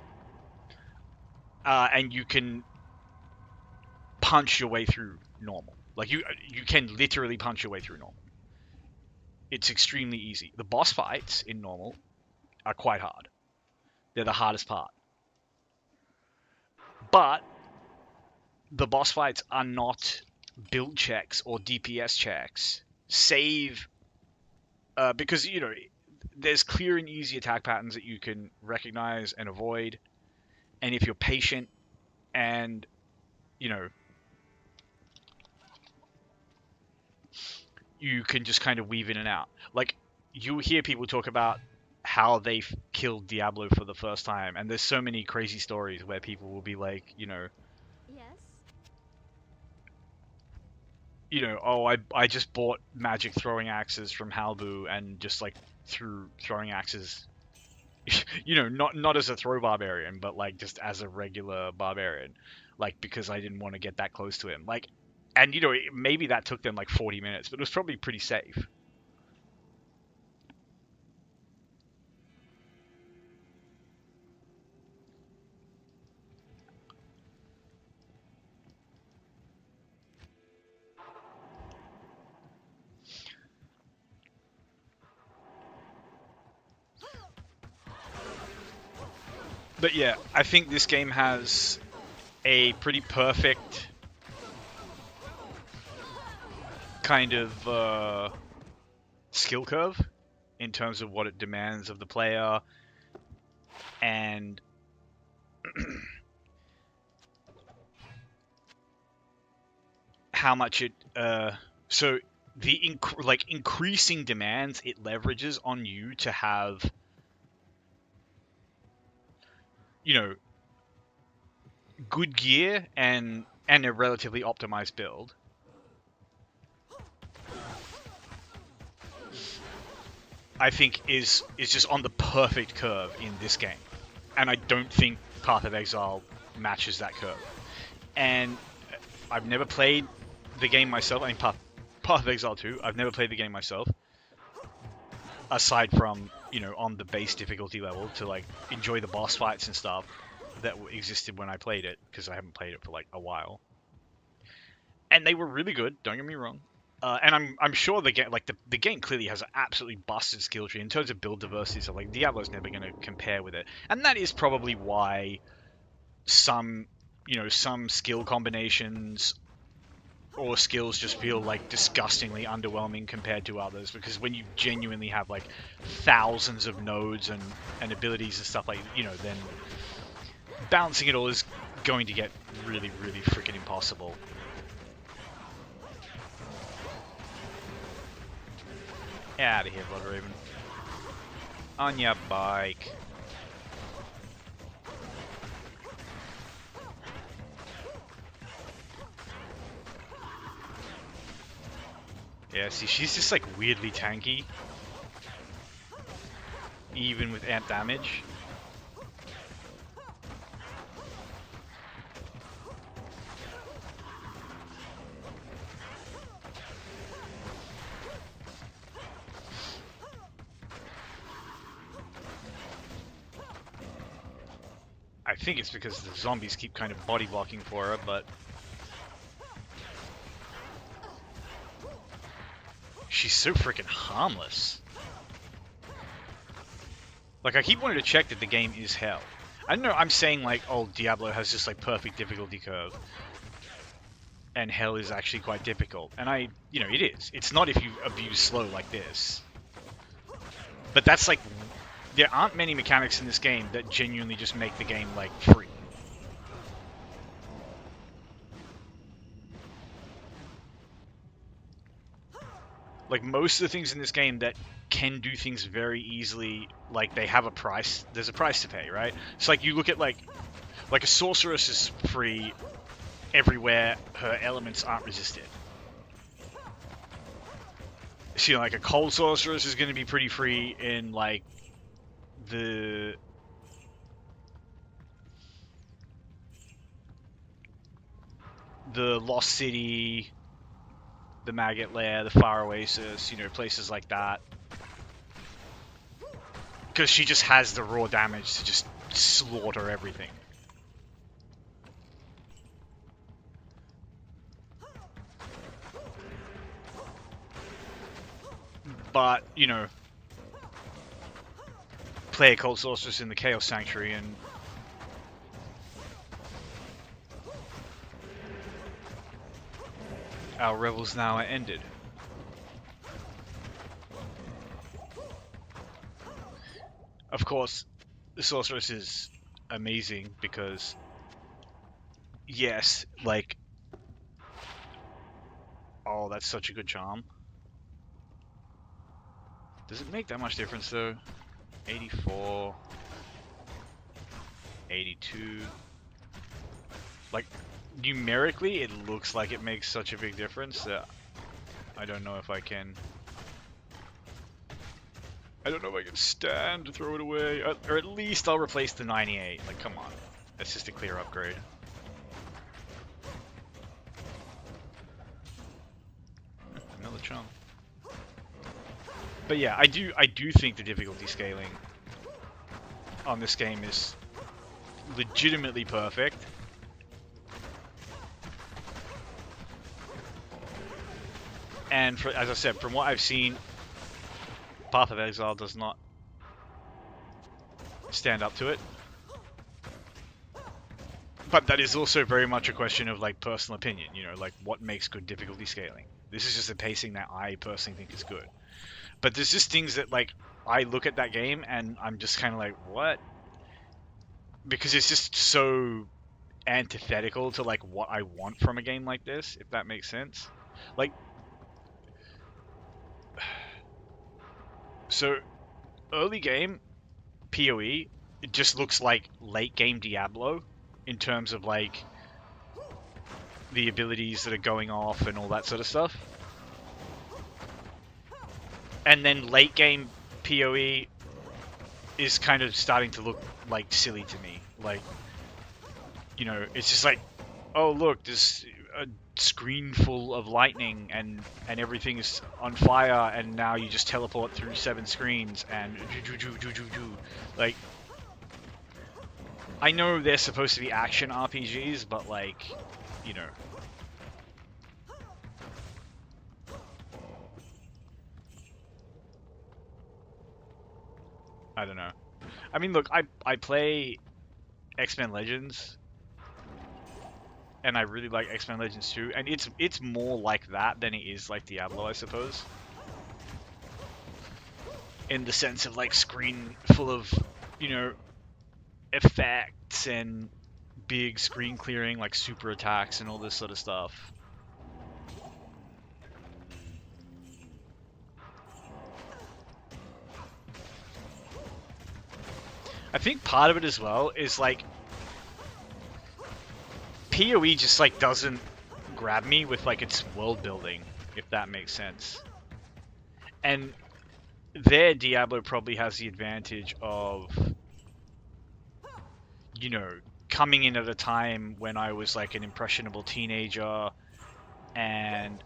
and you can punch your way through normal. Like, you can literally punch your way through normal. It's extremely easy. The boss fights in normal are quite hard. They're the hardest part. But the boss fights are not build checks or DPS checks. Save, because, you know, there's clear and easy attack patterns that you can recognize and avoid. And if you're patient and, you know, you can just kind of weave in and out. Like, you hear people talk about how they killed Diablo for the first time, and there's so many crazy stories where people will be like, oh, I just bought magic throwing axes from Halbu and just like threw throwing axes, you know, not as a throw barbarian, but like just as a regular barbarian, like, because I didn't want to get that close to him. Like, and you know, maybe that took them like 40 minutes, but it was probably pretty safe. But yeah, I think this game has a pretty perfect kind of skill curve in terms of what it demands of the player, and how much it so the increasing demands it leverages on you to have, you know, good gear and a relatively optimized build. I think is just on the perfect curve in this game, and I don't think Path of Exile matches that curve. And I've never played the game myself. I mean, Path of Exile 2. I've never played the game myself, aside from on the base difficulty level to like enjoy the boss fights and stuff that existed when I played it, because I haven't played it for like a while. And they were really good. Don't get me wrong. And I'm sure the game the game clearly has an absolutely busted skill tree in terms of build diversity. So like Diablo's never going to compare with it, and that is probably why some some skill combinations or skills just feel like disgustingly underwhelming compared to others, because when you genuinely have like thousands of nodes and abilities and stuff like then balancing it all is going to get really freaking impossible. Out of here, Bloodraven. On your bike. Yeah, see, she's just like weirdly tanky. Even with amp damage. I think it's because the zombies keep kind of body blocking for her, but she's so freaking harmless. Like, I keep wanting to check that the game is hell. I don't know, I'm saying like, oh, Diablo has just like perfect difficulty curve, and hell is actually quite difficult. And it is. It's not if you abuse slow like this. But that's like, there aren't many mechanics in this game that genuinely just make the game like free. Like, most of the things in this game that can do things very easily, like, they have a price. There's a price to pay, right? So like, you look at like a sorceress is free everywhere her elements aren't resisted. So like a cold sorceress is going to be pretty free in like the Lost City, the Maggot Lair, the Far Oasis, places like that. Because she just has the raw damage to just slaughter everything. But, play a Cold Sorceress in the Chaos Sanctuary and our revels now are ended. Of course, the Sorceress is amazing because, yes, like, oh, that's such a good charm. Does it make that much difference though? 84, 82. Like, numerically, it looks like it makes such a big difference that I don't know if I can. I don't know if I can stand to throw it away, or at least I'll replace the 98. Like, come on, that's just a clear upgrade. Another chunk. But yeah, I do think the difficulty scaling on this game is legitimately perfect. And as I said, from what I've seen, Path of Exile does not stand up to it. But that is also very much a question of like personal opinion, like what makes good difficulty scaling. This is just a pacing that I personally think is good. But there's just things that like I look at that game and I'm just kind of like, what? Because it's just so antithetical to like what I want from a game like this, if that makes sense. Like, so early game PoE, it just looks like late game Diablo in terms of like the abilities that are going off and all that sort of stuff. And then late game PoE is kind of starting to look like silly to me. Like, you know, it's just like, oh look, there's a screen full of lightning and everything is on fire, and now you just teleport through 7 screens and like, I know they're supposed to be action RPGs, but like, you know. I don't know. I mean, look, I play X-Men Legends, and I really like X-Men Legends too, and it's more like that than it is like Diablo, I suppose. In the sense of like screen full of, you know, effects and big screen clearing, like super attacks and all this sort of stuff. I think part of it as well is like PoE just like doesn't grab me with like its world building, if that makes sense. And there, Diablo probably has the advantage of, you know, coming in at a time when I was like an impressionable teenager, and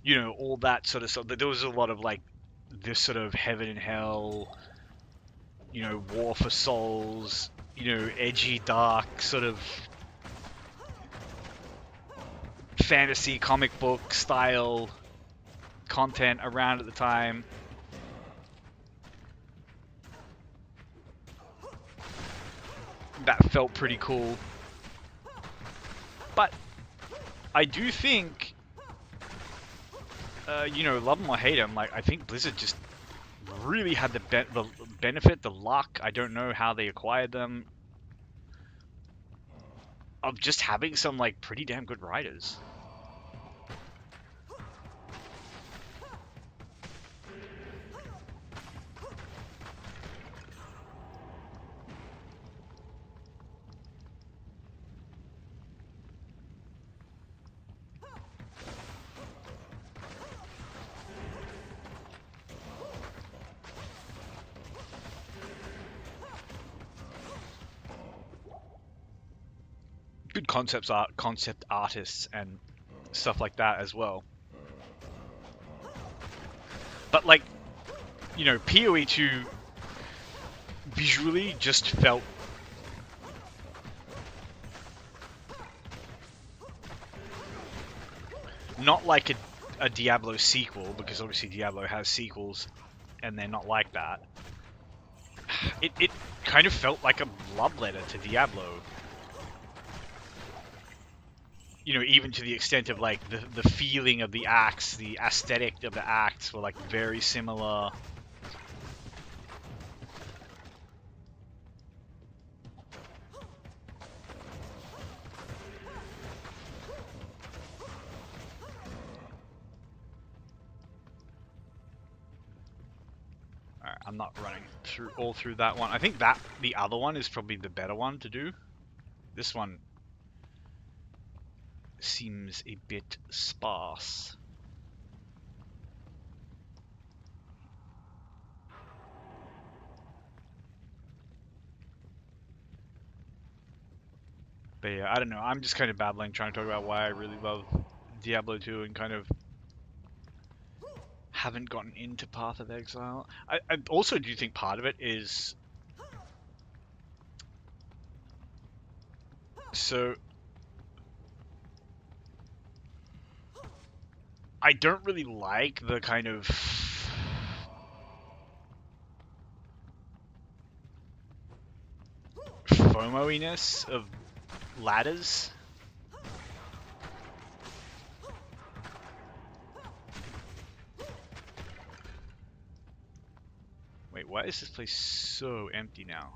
you know, all that sort of stuff. There was a lot of like this sort of heaven and hell, you know, war for souls, you know, edgy, dark sort of fantasy comic book style content around at the time. That felt pretty cool. But I do think, you know, love them or hate them, like I think Blizzard just really had the benefit, the luck. I don't know how they acquired them, of just having some like pretty damn good writers. Good concept artists and stuff like that as well. But like, you know, PoE 2 visually just felt not like a Diablo sequel, because obviously Diablo has sequels and they're not like that. It kind of felt like a love letter to Diablo. You know, even to the extent of like the feeling of the acts, the aesthetic of the acts were like very similar. Alright, I'm not running through that one. I think that the other one is probably the better one to do. This one seems a bit sparse. But yeah, I don't know. I'm just kind of babbling, trying to talk about why I really love Diablo 2 and kind of haven't gotten into Path of Exile. I also do think part of it is, so I don't really like the kind of FOMO-iness of ladders. Wait, why is this place so empty now?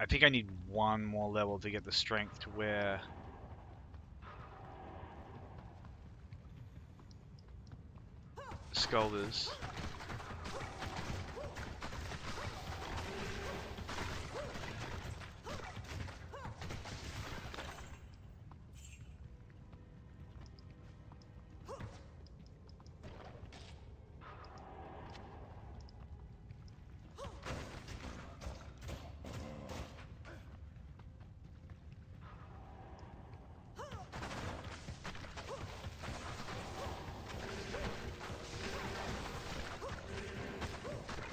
I think I need one more level to get the strength to where Skull is.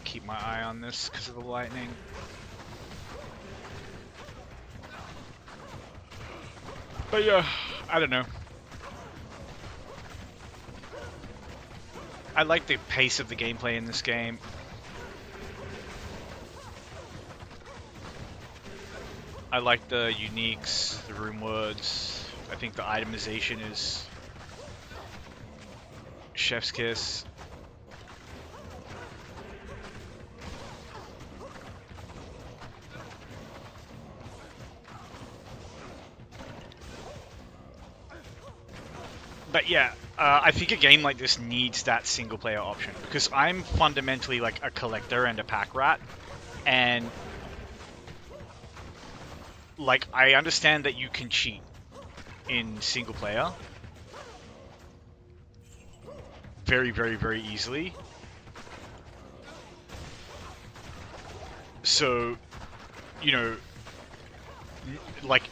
Keep my eye on this because of the lightning. But yeah, I don't know. I like the pace of the gameplay in this game. I like the uniques, the rune words. I think the itemization is chef's kiss. But yeah, I think a game like this needs that single player option because I'm fundamentally like a collector and a pack rat, and like I understand that you can cheat in single player very, very, very easily. So, you know, like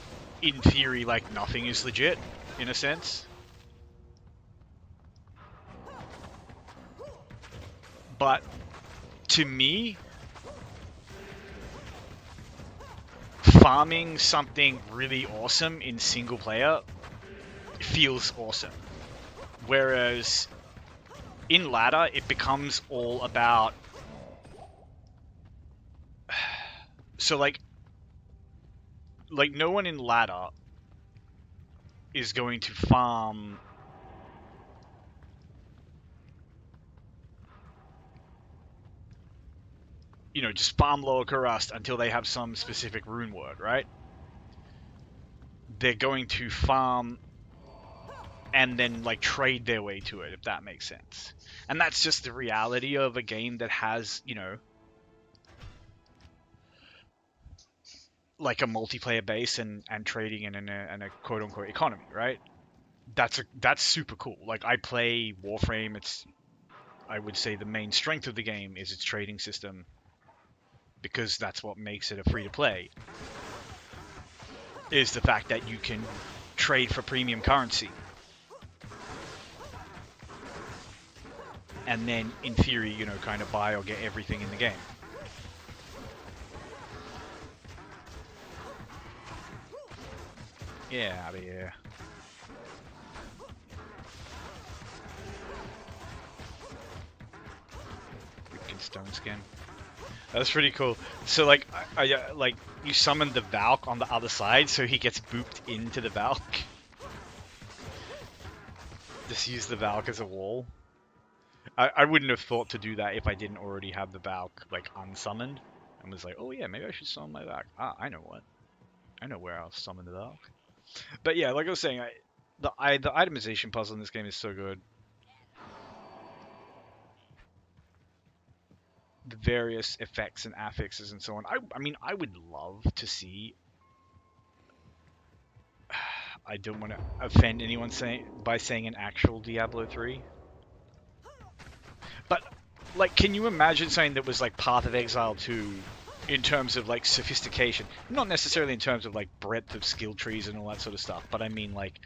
in theory, like nothing is legit in a sense. But to me, farming something really awesome in single player feels awesome. Whereas in ladder, it becomes all about... So like no one in ladder is going to farm... You know, just farm Lower Karust until they have some specific rune word, right? They're going to farm and then like trade their way to it, if that makes sense. And that's just the reality of a game that has, you know, like a multiplayer base and trading and a quote unquote economy, right? That's super cool. Like I play Warframe. It's, I would say the main strength of the game is its trading system, because that's what makes it a free to play, is the fact that you can trade for premium currency. And then, in theory, you know, kind of buy or get everything in the game. Yeah, out of here. Freaking stone skin. That's pretty cool. So, like, like you summon the Valk on the other side, so he gets booped into the Valk. Just use the Valk as a wall. I wouldn't have thought to do that if I didn't already have the Valk, like, unsummoned. And was like, oh yeah, maybe I should summon my Valk. Ah, I know what. I know where I'll summon the Valk. But yeah, like I was saying, the itemization puzzle in this game is so good. The various effects and affixes and so on. I mean, I would love to see... I don't want to offend anyone by saying an actual Diablo 3. But, like, can you imagine something that was like Path of Exile 2 in terms of, like, sophistication? Not necessarily in terms of, like, breadth of skill trees and all that sort of stuff, but I mean, like,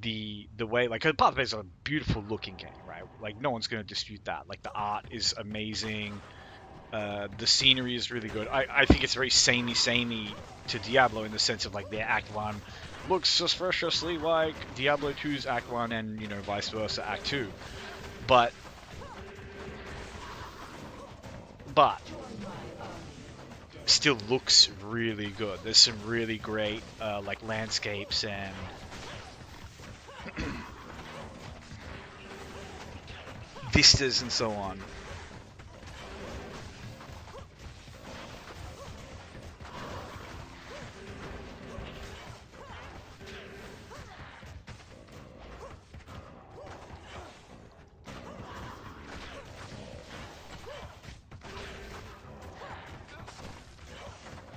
the way... Like, Path of Exile is a beautiful looking game, right? Like, no one's going to dispute that. Like, the art is amazing. The scenery is really good. I think it's very samey to Diablo in the sense of, like, their Act 1 looks suspiciously like Diablo 2's Act 1 and, you know, vice versa, Act 2. But still looks really good. There's some really great, like, landscapes and vistas and so on.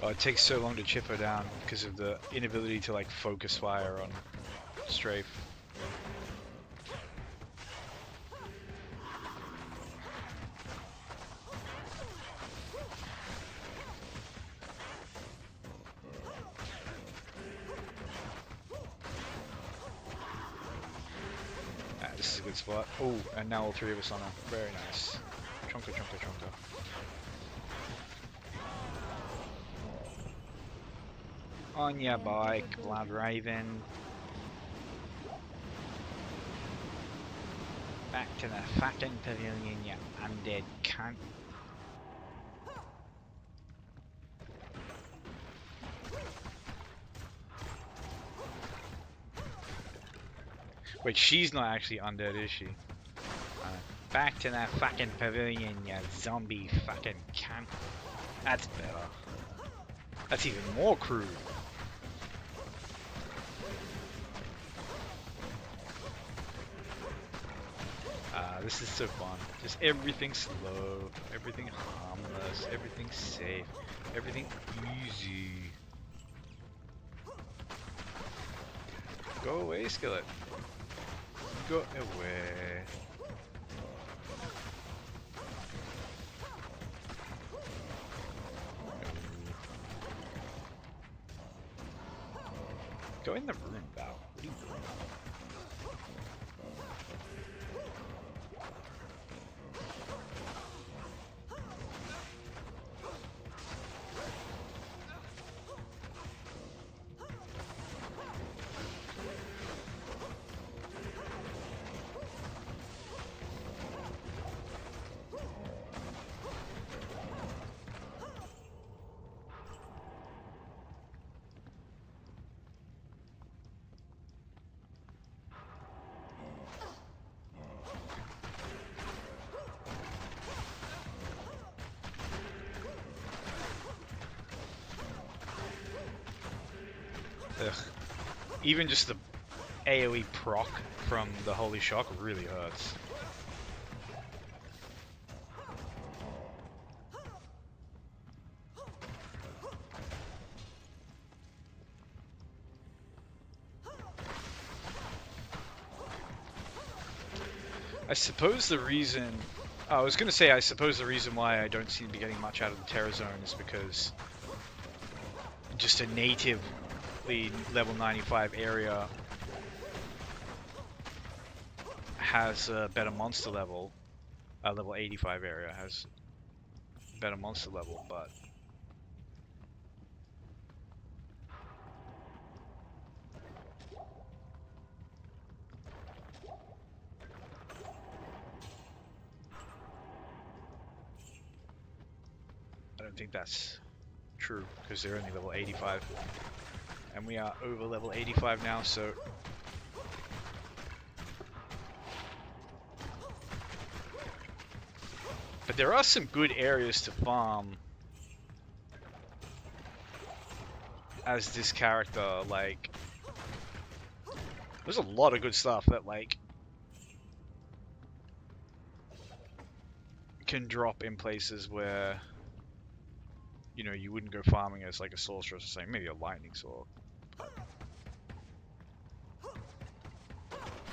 Oh, it takes so long to chip her down because of the inability to like focus fire on strafe. Ah, this is a good spot. Oh, and now all three of us on her. Very nice. Chonka, chonka, chonka. On
I
your
am
bike, Blood
overburdened.
Raven. Back to the fucking pavilion, you undead cunt. Wait, she's not actually undead, is she? Back to that fucking pavilion, you zombie fucking cunt. That's better. That's even more crude. This is so fun. Just everything slow, everything harmless, everything safe, everything easy. Go away, skillet. Go away. Go in the room, Val. What are you doing? Ugh. Even just the AoE proc from the Holy Shock really hurts. I suppose the reason... I was going to say, I suppose the reason why I don't seem to be getting much out of the Terror Zone is because just a natively level 95 area has a better monster level. Level 85 area has better monster level, but... I don't think that's true, because they're only level 85. And we are over level 85 now, so... But there are some good areas to farm as this character, like... There's a lot of good stuff that, like... can drop in places where... You know, you wouldn't go farming as, like, a sorceress or something. Maybe a lightning sword. But...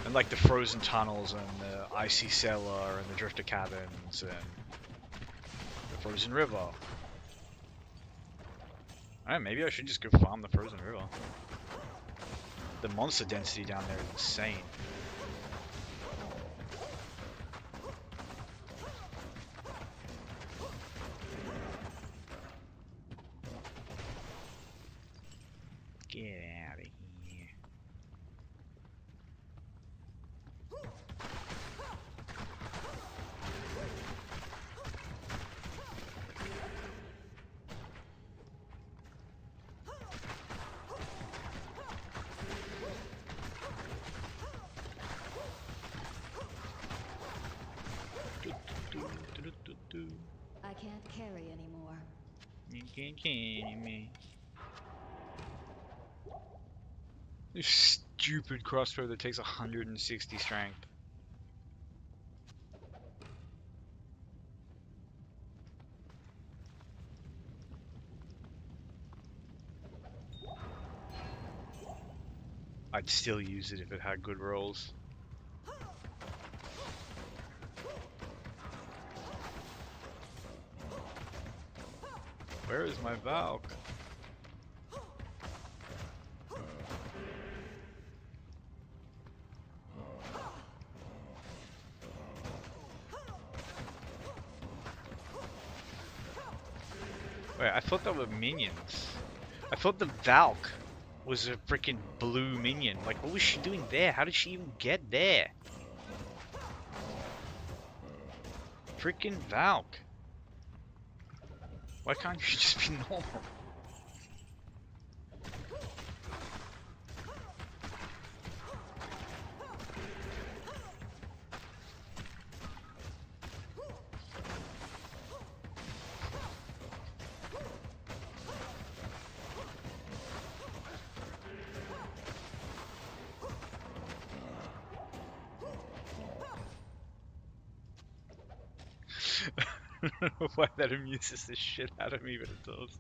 And, like, the frozen tunnels and the icy cellar and the drifter caverns and... the frozen river. I don't know, maybe I should just go farm the frozen river. The monster density down there is insane. Get out of here.
I can't carry anymore.
You can't carry me. This stupid crossbow that takes 160 strength. I'd still use it if it had good rolls. Where is my Valk? Wait, I thought they were minions. I thought the Valk was a freaking blue minion. Like, what was she doing there? How did she even get there? Freaking Valk. Why can't you just be normal? I don't know why that amuses the shit out of me, but it does.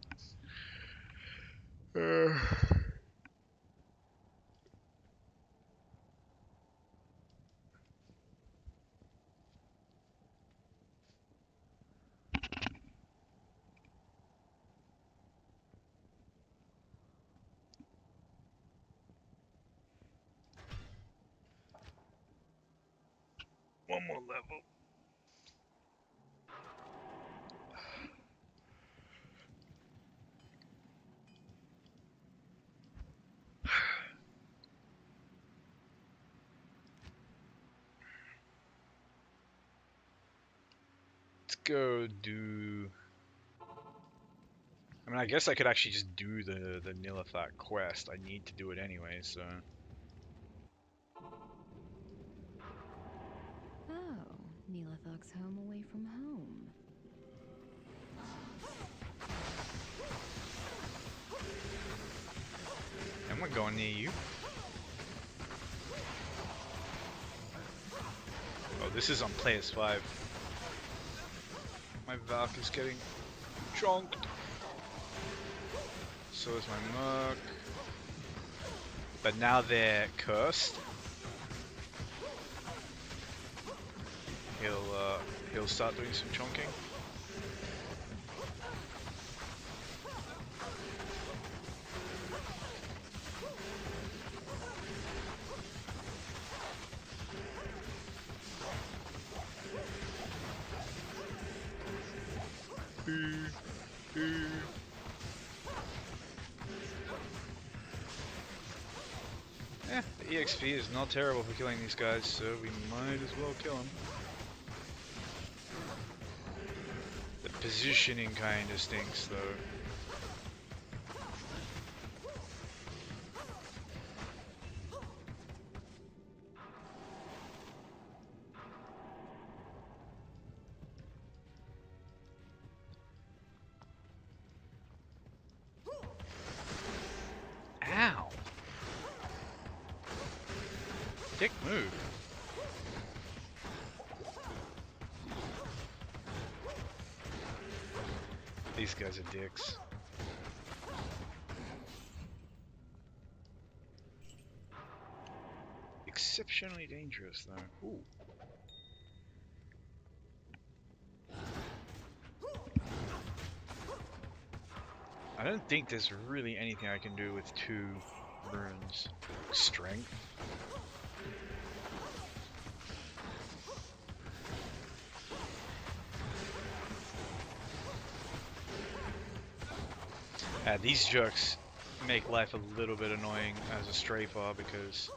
One more level. Let's go do... I mean, I guess I could actually just do the Nilithak quest. I need to do it anyway, so...
Oh, Neelathok's home away from home.
I'm not going near you. Oh, this is on PS5. My Valk is getting chonked. So is my Merc. But now they're cursed. He'll start doing some chonking. Yeah, the EXP is not terrible for killing these guys, so we might as well kill them. The positioning kinda stinks though. Ow! Dick move. These guys are dicks. Exceptionally dangerous though. Ooh. I don't think there's really anything I can do with 2 runes. Strength. These jerks make life a little bit annoying as a strafer because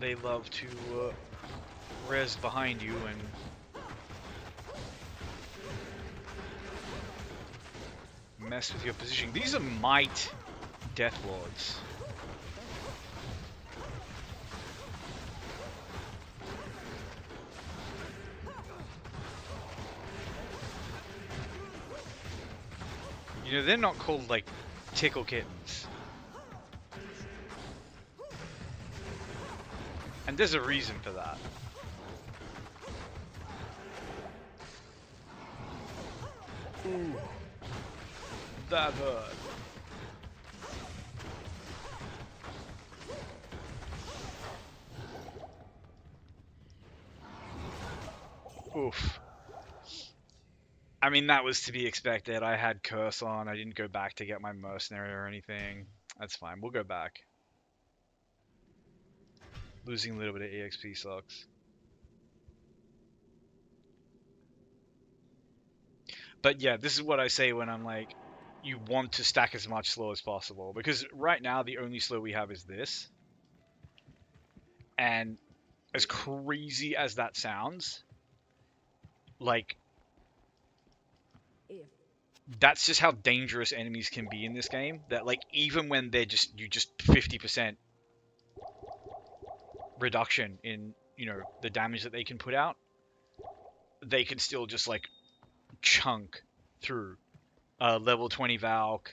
they love to res behind you and mess with your position. These are Might Deathlords. You know, they're not called, like, tickle kittens. And there's a reason for that. Ooh. That hurt. Oof. I mean, that was to be expected. I had Curse on. I didn't go back to get my Mercenary or anything. That's fine. We'll go back. Losing a little bit of EXP sucks. But yeah, this is what I say when I'm like, you want to stack as much slow as possible. Because right now, the only slow we have is this. And as crazy as that sounds, like, that's just how dangerous enemies can be in this game. That, like, even when they're you just 50% reduction in, the damage that they can put out, they can still just, like, chunk through level 20 Valk,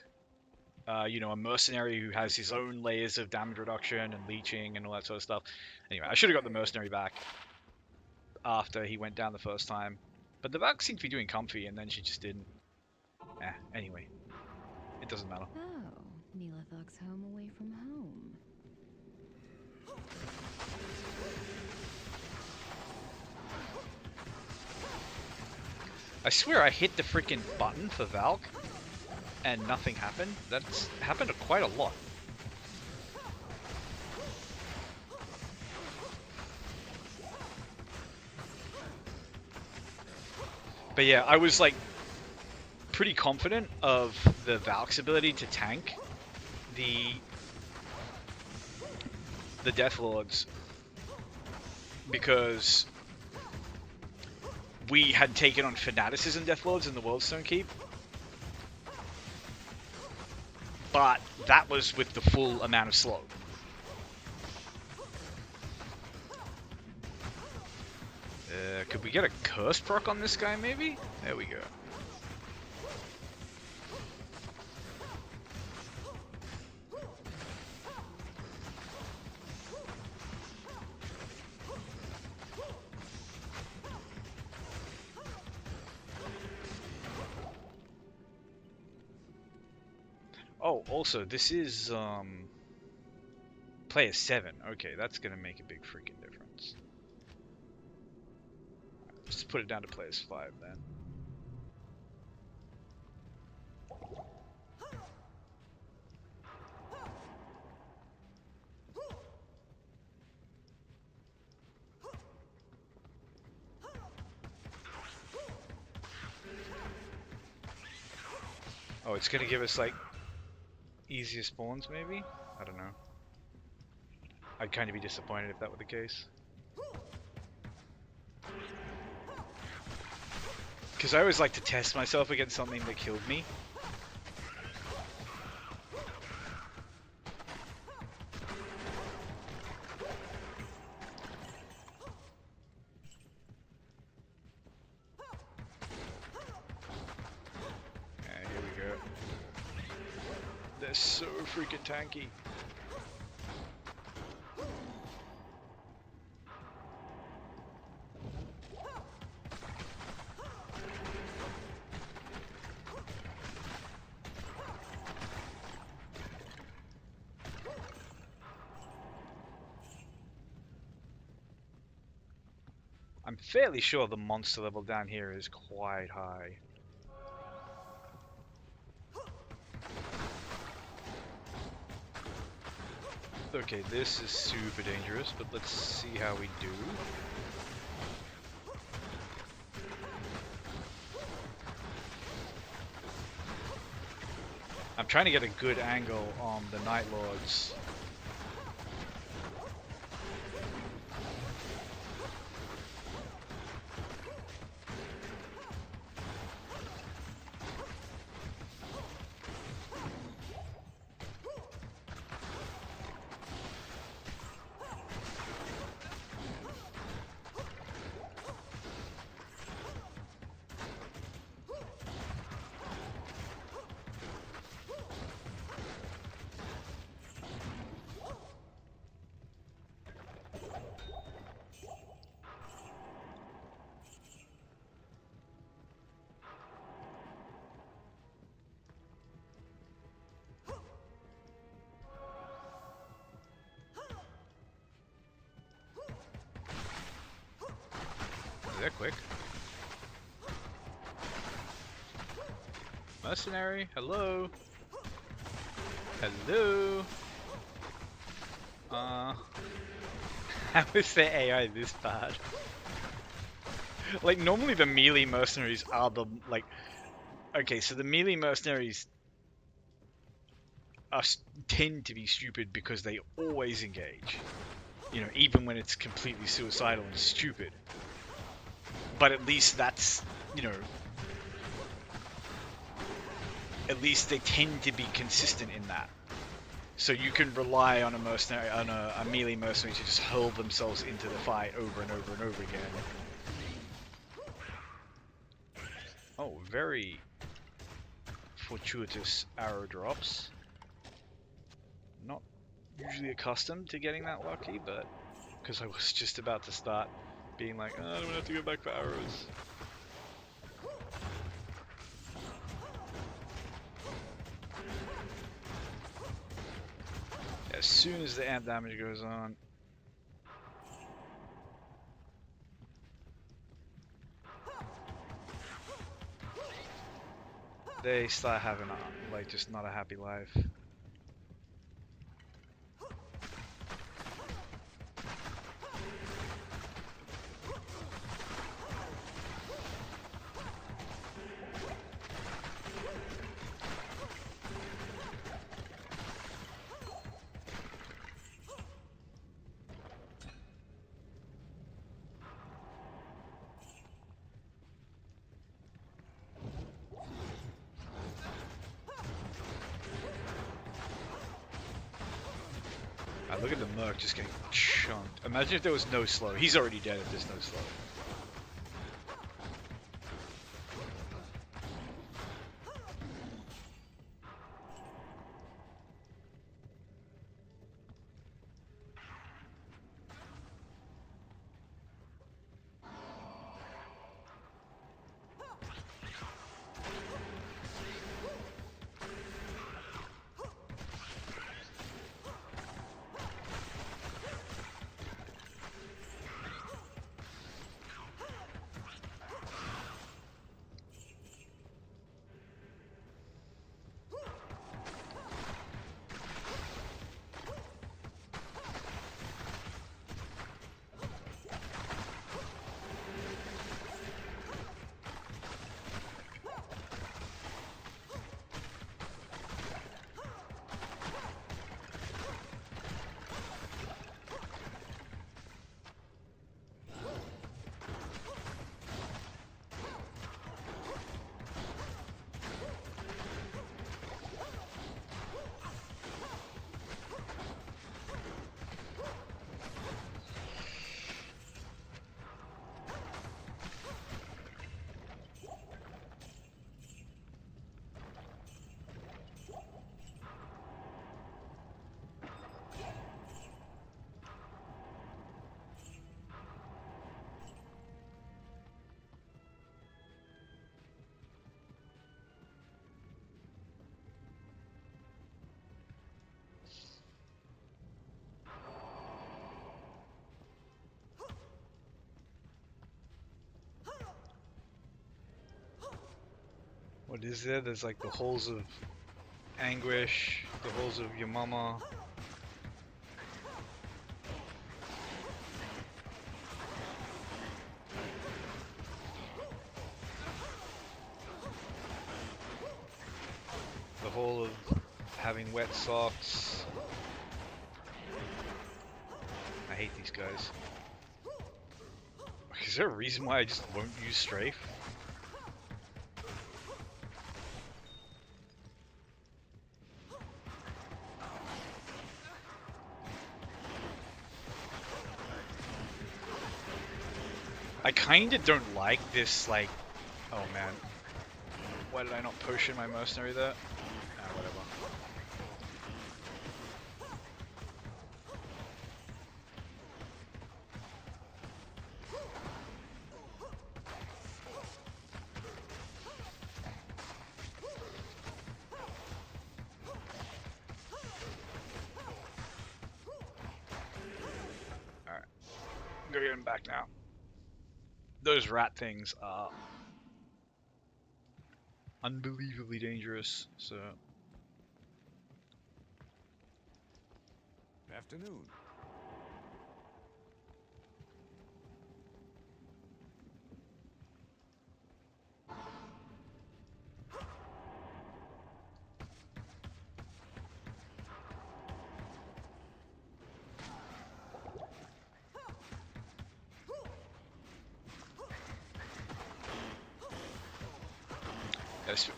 a mercenary who has his own layers of damage reduction and leeching and all that sort of stuff. Anyway, I should have got the mercenary back after he went down the first time. But the Valk seemed to be doing comfy, and then she just didn't. Anyway. It doesn't matter.
Oh, Neelathok's home away from home.
I swear I hit the freaking button for Valk and nothing happened. That's happened quite a lot. But yeah, I was like pretty confident of the Valk's ability to tank the Death Lords because we had taken on Fanaticism and Death Lords in the Worldstone Keep. But that was with the full amount of slow. Could we get a curse proc on this guy, maybe? There we go. Oh, also, this is, player 7. Okay, that's gonna make a big freaking difference. Just put it down to players 5 then. Oh, it's gonna give us, like, easier spawns, maybe? I don't know. I'd kind of be disappointed if that were the case. Because I always like to test myself against something that killed me. Here we go. They're so freaking tanky. I'm fairly sure the monster level down here is quite high. Okay, this is super dangerous, but let's see how we do. I'm trying to get a good angle on the Night Lords. They're quick. mercenary? Hello? Hello? How is their AI this bad? Like, normally the melee mercenaries are the, like... Okay, so the melee mercenaries are, tend to be stupid because they always engage. You know, even when it's completely suicidal and stupid. But at least that's, you know... At least they tend to be consistent in that. So you can rely on a mercenary, on a melee mercenary to just hurl themselves into the fight over and over and over again. Oh, very fortuitous arrow drops. Not usually accustomed to getting that lucky, but because I was just about to start being like, oh, I don't have to go back for arrows. As soon as the amp damage goes on, they start having a, like, just not a happy life. Look at the Merc just getting chunked. Imagine if there was no slow. He's already dead if there's no slow. What is there? There's like the holes of anguish, the holes of your mama. The hole of having wet socks. I hate these guys. Is there a reason why I just won't use strafe? I kinda don't like this, like... Oh man. Why did I not potion my mercenary there? Ah, whatever. Alright. Go get him back now. Those rat things are unbelievably dangerous. So
Afternoon.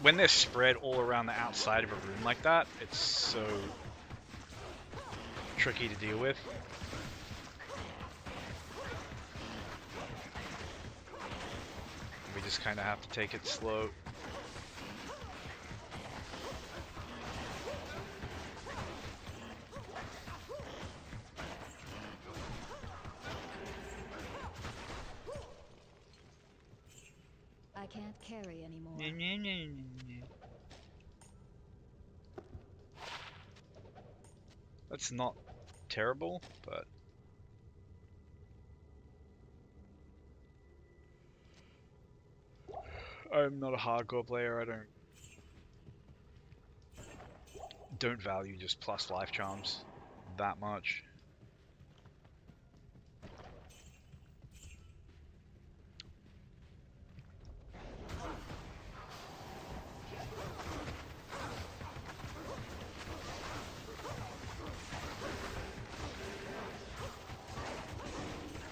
when they're spread all around the outside of a room like that, it's so tricky to deal with. We just kind of have to take it slow.
I can't carry anymore.
That's not terrible, but I'm not a hardcore player. I don't value just plus life charms that much.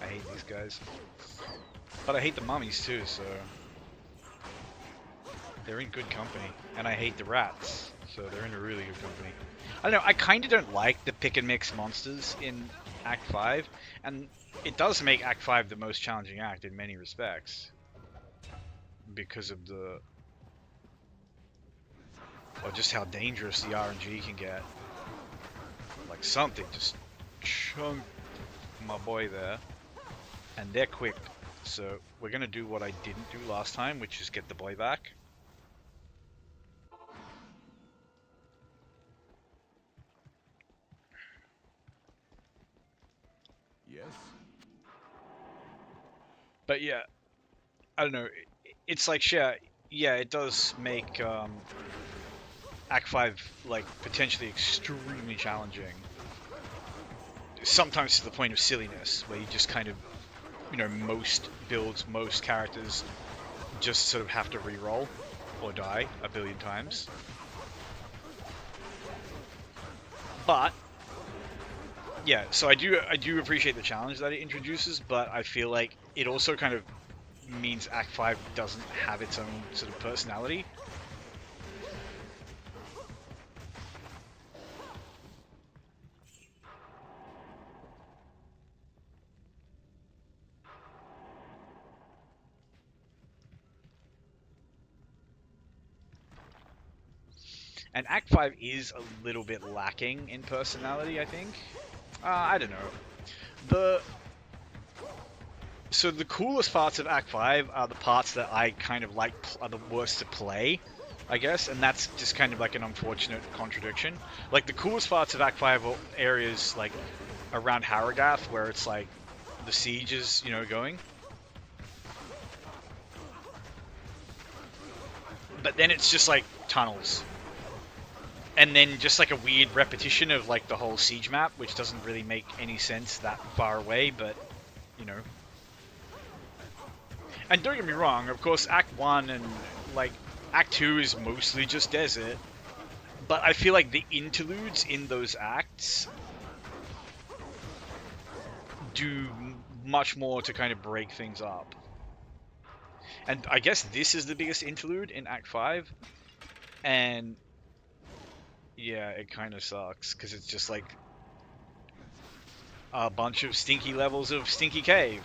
I hate these guys. But I hate the mummies too, so they're in good company. And I hate the rats, so they're in a really good company. I don't know, I kind of don't like the pick and mix monsters in Act 5, and it does make Act 5 the most challenging act in many respects. Because of or just how dangerous the RNG can get. Like something just chunked my boy there. And they're quick, so we're gonna do what I didn't do last time, which is get the boy back.
Yes.
But yeah, I don't know. It's like, yeah, it does make Act 5 like potentially extremely challenging. Sometimes to the point of silliness, where you just kind of, most builds, most characters just sort of have to re-roll or die a billion times. But yeah, so I do appreciate the challenge that it introduces, but I feel like it also kind of means Act 5 doesn't have its own sort of personality. And Act 5 is a little bit lacking in personality, I think. I don't know. So the coolest parts of Act 5 are the parts that I kind of like are the worst to play, I guess, and that's just kind of like an unfortunate contradiction. Like the coolest parts of Act 5 are areas like around Harrogath, where it's like the siege is, going. But then it's just like tunnels. And then just like a weird repetition of like the whole siege map, which doesn't really make any sense that far away, but, And don't get me wrong, of course, Act 1 and, like, Act 2 is mostly just desert, but I feel like the interludes in those acts do much more to kind of break things up. And I guess this is the biggest interlude in Act 5, and yeah, it kind of sucks, because it's just like a bunch of stinky levels of Stinky Cave.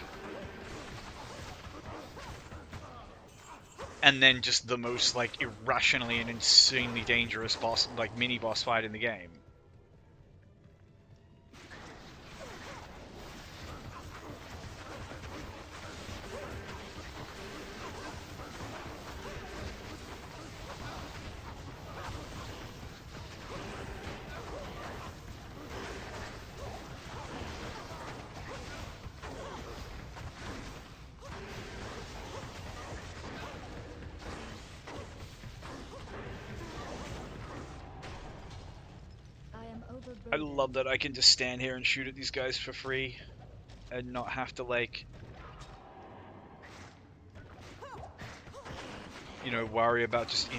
And then just the most, like, irrationally and insanely dangerous boss, like, mini-boss fight in the game. I love that I can just stand here and shoot at these guys for free and not have to, like, you know, worry about just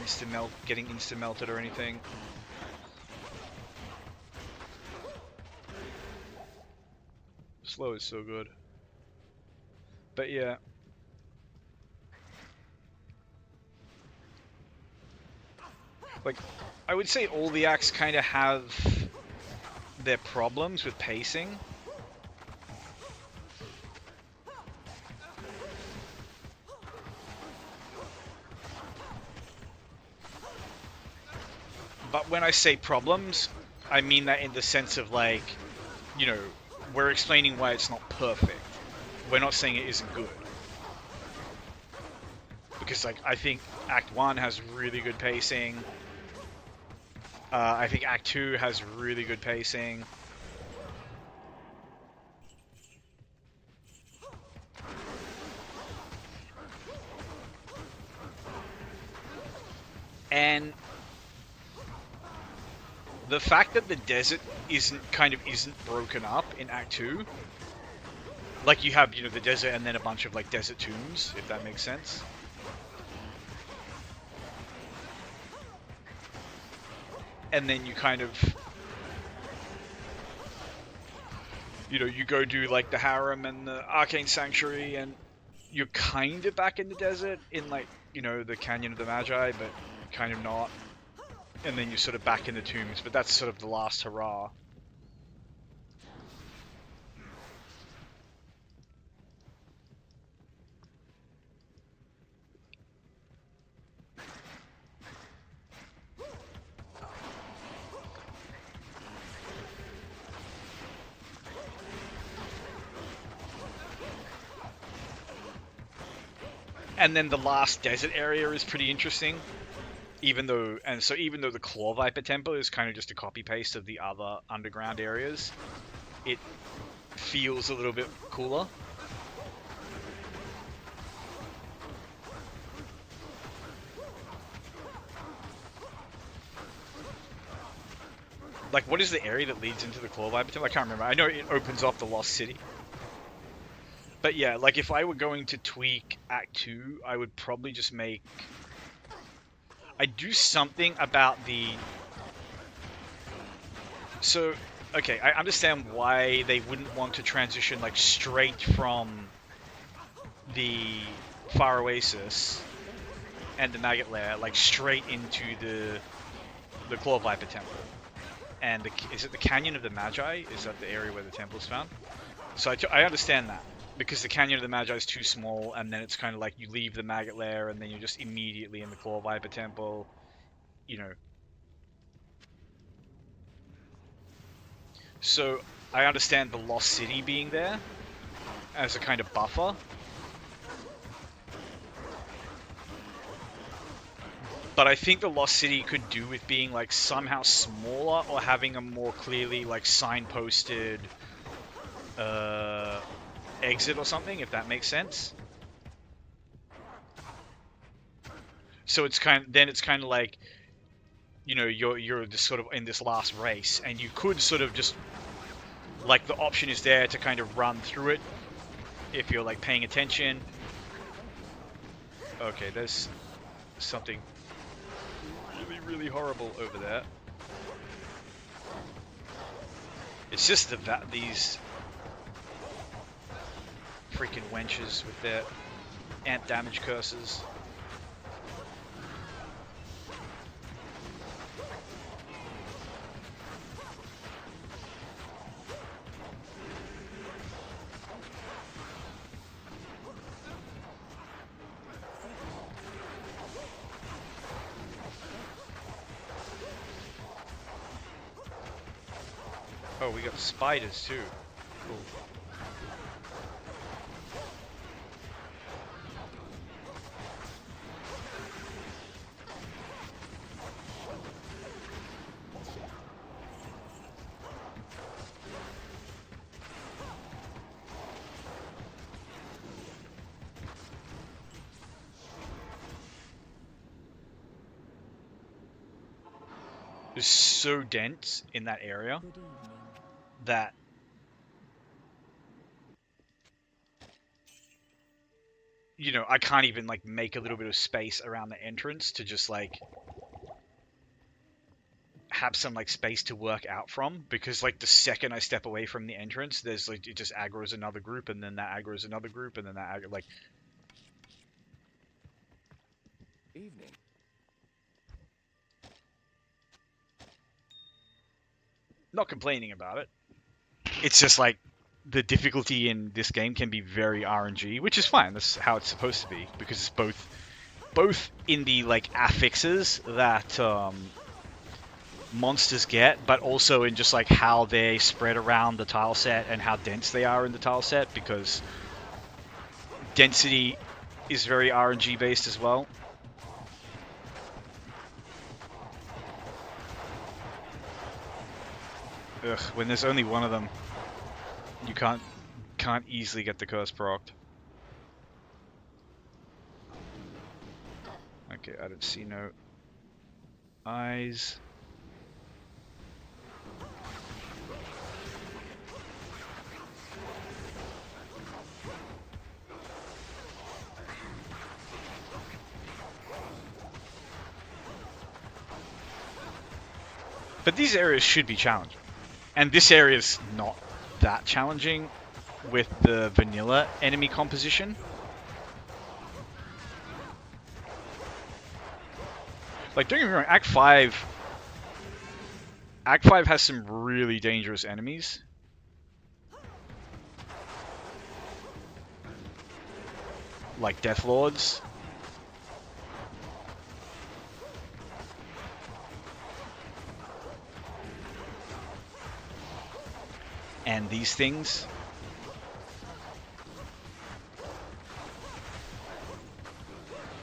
getting instant melted or anything. Slow is so good. But yeah. Like, I would say all the acts kind of have their problems with pacing. But when I say problems, I mean that in the sense of, like, you know, we're explaining why it's not perfect. We're not saying it isn't good. Because, like, I think Act 1 has really good pacing. I think Act 2 has really good pacing. And the fact that the desert isn't broken up in Act 2, like you have, you know, the desert and then a bunch of, like, desert tombs, if that makes sense. And then you kind of, you know, you go do, like, the harem and the arcane sanctuary, and you're kind of back in the desert in, like, you know, the Canyon of the Magi, but kind of not. And then you're sort of back in the tombs, but that's sort of the last hurrah. And then the last desert area is pretty interesting. Even though the Claw Viper Temple is kind of just a copy paste of the other underground areas, it feels a little bit cooler. Like, what is the area that leads into the Claw Viper Temple? I can't remember. I know it opens up the Lost City. But yeah, like, if I were going to tweak Act 2, I would probably just I'd do something about the... So, okay, I understand why they wouldn't want to transition, like, straight from the Far Oasis and the Maggot Lair, like, straight into the Claw Viper Temple. And is it the Canyon of the Magi? Is that the area where the temple's found? So I understand that. Because the Canyon of the Magi is too small, and then it's kind of like you leave the Maggot Lair, and then you're just immediately in the Claw Viper Temple, you know. So I understand the Lost City being there as a kind of buffer. But I think the Lost City could do with being, like, somehow smaller, or having a more clearly, like, signposted exit or something, if that makes sense. So it's kind of like, you know, you're just sort of in this last race, and you could sort of just, like, the option is there to kind of run through it if you're, like, paying attention. Okay, there's something really horrible over there. It's just these freaking wenches with their ant damage curses. Oh, we got spiders too. Cool. is so dense in that area
Good evening.
that I can't even like make a little bit of space around the entrance to just like have some like space to work out from, because like the second I step away from the entrance, there's like it just aggro's another group, and then that aggro's another group, and then that aggro, like
Evening.
not complaining about it. It's just like the difficulty in this game can be very RNG, which is fine. That's how it's supposed to be, because it's both in the like affixes that monsters get, but also in just like how they spread around the tile set and how dense they are in the tile set, because density is very RNG based as well. Ugh, when there's only one of them, you can't easily get the curse procced. Okay, I don't see no eyes. But these areas should be challenging. And this area is not that challenging with the vanilla enemy composition. Like, don't get me wrong, Act 5 has some really dangerous enemies. Like Death Lords. And these things.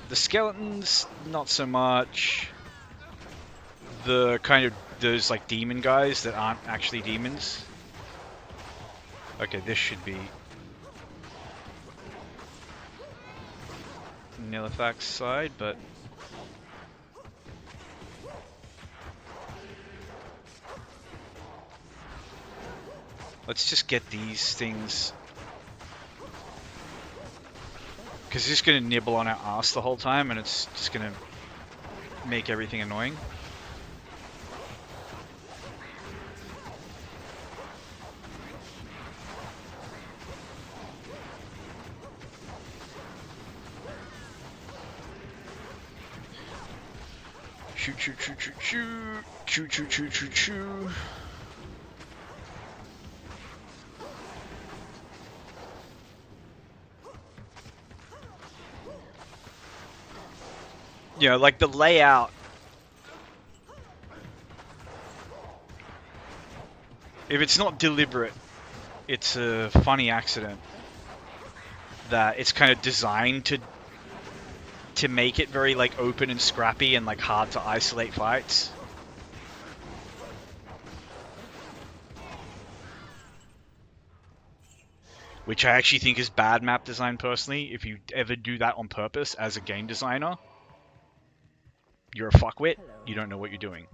The skeletons, not so much. The kind of those like demon guys that aren't actually demons. Okay, this should be Nilifac's side, but let's just get these things, because it's just going to nibble on our ass the whole time, and it's just going to make everything annoying. Shoot, shoot, shoot, shoot, shoot, shoot, shoot, shoot, shoot, shoot. You know, like the layout. If it's not deliberate, it's a funny accident that it's kind of designed to make it very like open and scrappy and like hard to isolate fights. Which I actually think is bad map design personally. If you ever do that on purpose as a game designer, you're a fuckwit.
Hello.
You don't know what you're doing.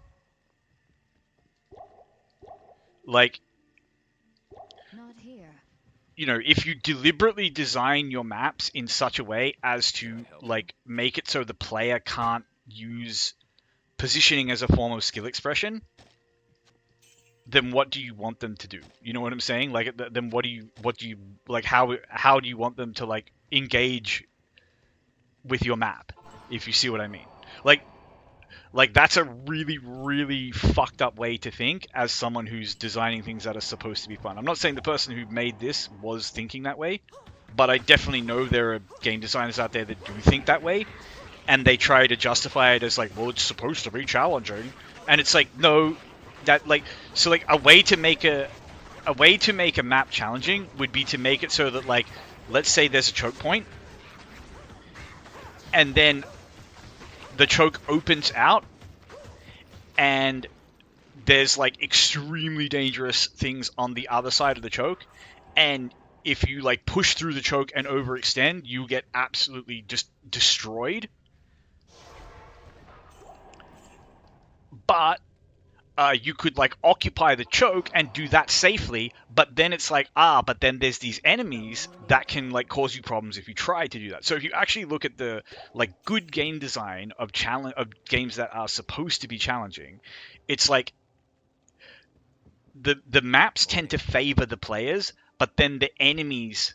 Like,
Not here.
you know, if you deliberately design your maps in such a way as to like make it so the player can't use positioning as a form of skill expression, then what do you want them to do? You know what I'm saying? Like, then what do you like? How do you want them to like engage with your map? If you see what I mean, like that's a really, really fucked up way to think as someone who's designing things that are supposed to be fun. I'm not saying the person who made this was thinking that way, but I definitely know there are game designers out there that do think that way, and they try to justify it as like, well, it's supposed to be challenging, and it's like, no, that like, so like a way to make a map challenging would be to make it so that, like, let's say there's a choke point, and then the choke opens out, and there's like extremely dangerous things on the other side of the choke, and if you like push through the choke and overextend, you get absolutely just destroyed. But you could like occupy the choke and do that safely, but then it's like, but then there's these enemies that can like cause you problems if you try to do that. So if you actually look at the like good game design of games that are supposed to be challenging, it's like the maps tend to favor the players, but then the enemies.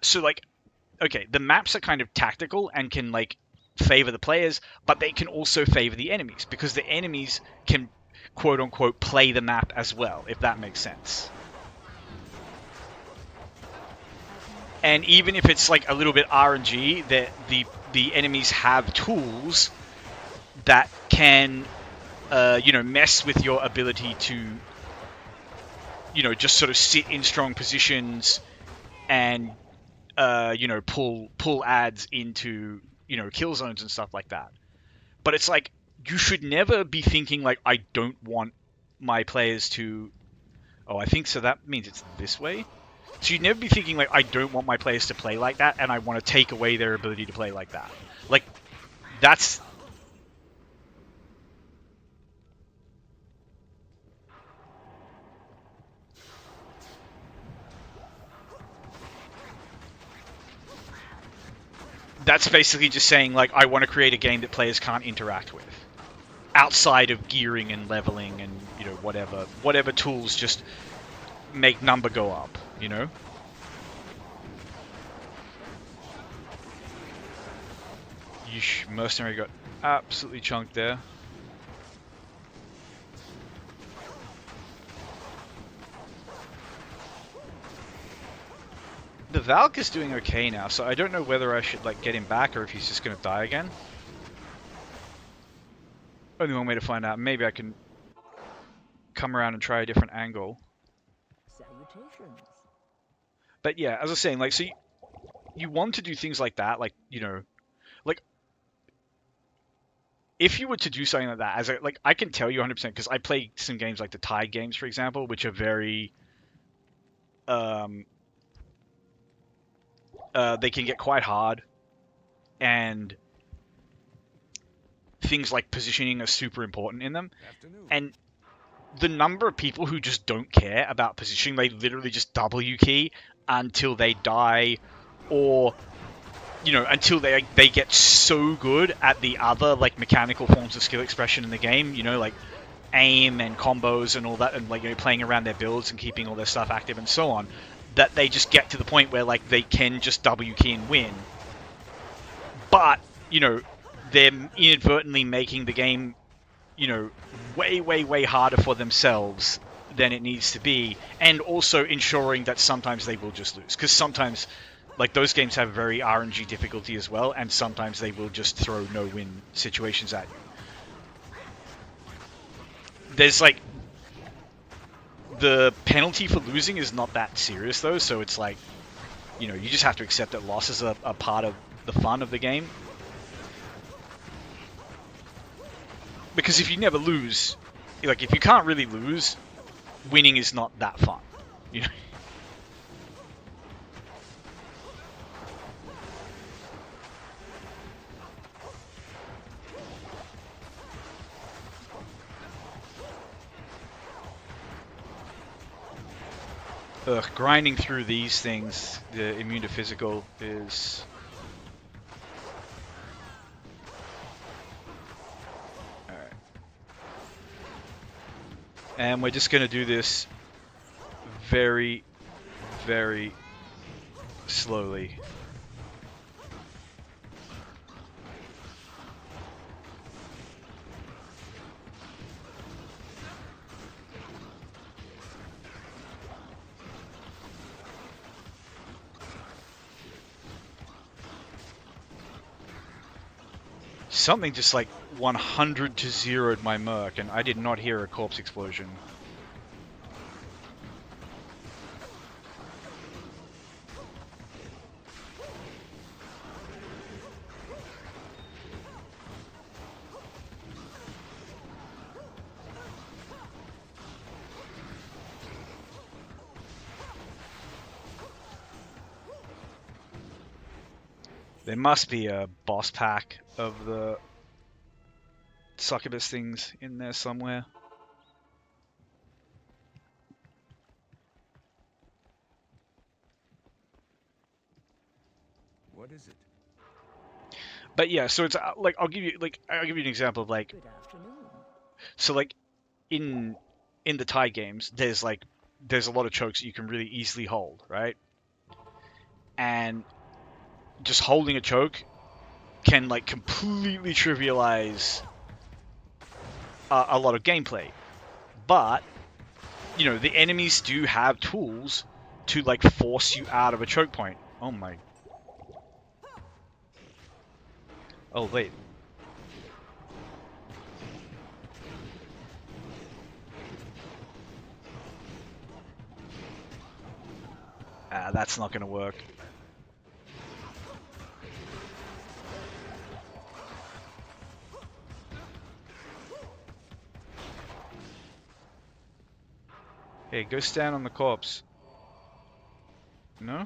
So like, okay, the maps are kind of tactical and can like favor the players, but they can also favor the enemies because the enemies can quote unquote play the map as well, if that makes sense. And even if it's like a little bit RNG, that the enemies have tools that can mess with your ability to just sort of sit in strong positions and pull ads into kill zones and stuff like that. But it's like you should never be thinking like I don't want my players to. Oh, I think so. That means it's this way. So you'd never be thinking like I don't want my players to play like that, and I want to take away their ability to play like that. Like that's basically just saying like I want to create a game that players can't interact with outside of gearing and leveling and whatever tools just make number go up, Yeesh, mercenary got absolutely chunked there. The Valk is doing okay now, so I don't know whether I should like get him back or if he's just going to die again. Only one way to find out. Maybe I can come around and try a different angle.
Salutations.
But yeah, as I was saying, like, so you want to do things like that, like, like, if you were to do something like that, I can tell you 100% because I play some games like the Tide games, for example, which are very, they can get quite hard, and things like positioning are super important in them.
Afternoon.
And the number of people who just don't care about positioning, they literally just W key until they die, or until they get so good at the other like mechanical forms of skill expression in the game, like aim and combos and all that, and like playing around their builds and keeping all their stuff active and so on, that they just get to the point where like they can just W key and win. But they're inadvertently making the game way harder for themselves than it needs to be, and also ensuring that sometimes they will just lose, because sometimes like those games have very RNG difficulty as well, and sometimes they will just throw no-win situations at you. There's like the penalty for losing is not that serious though, so it's like you just have to accept that losses are a part of the fun of the game. Because if you never lose, like if you can't really lose, winning is not that fun, Ugh, grinding through these things, the immune to physical is... Alright. And we're just going to do this very, very slowly. Something just like 100 to 0'd my Merc, and I did not hear a corpse explosion. There must be a boss pack of the succubus things in there somewhere.
What is it?
But yeah, so it's like I'll give you an example of like,
Good afternoon.
so like in the Thai games, there's a lot of chokes that you can really easily hold, right? And just holding a choke can like completely trivialize a lot of gameplay. But you know, the enemies do have tools to like force you out of a choke point. Oh my. Oh wait. That's not gonna work. Hey, go stand on the corpse. No?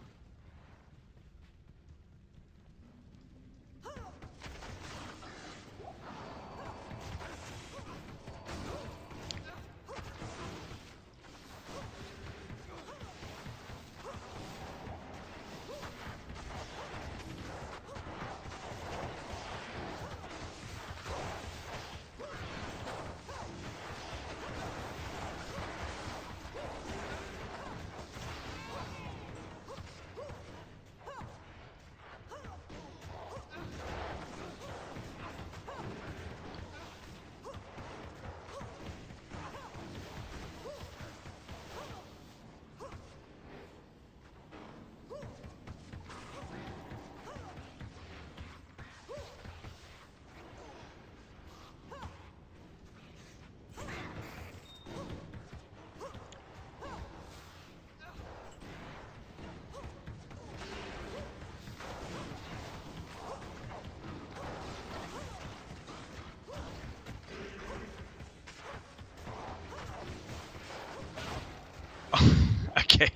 Okay.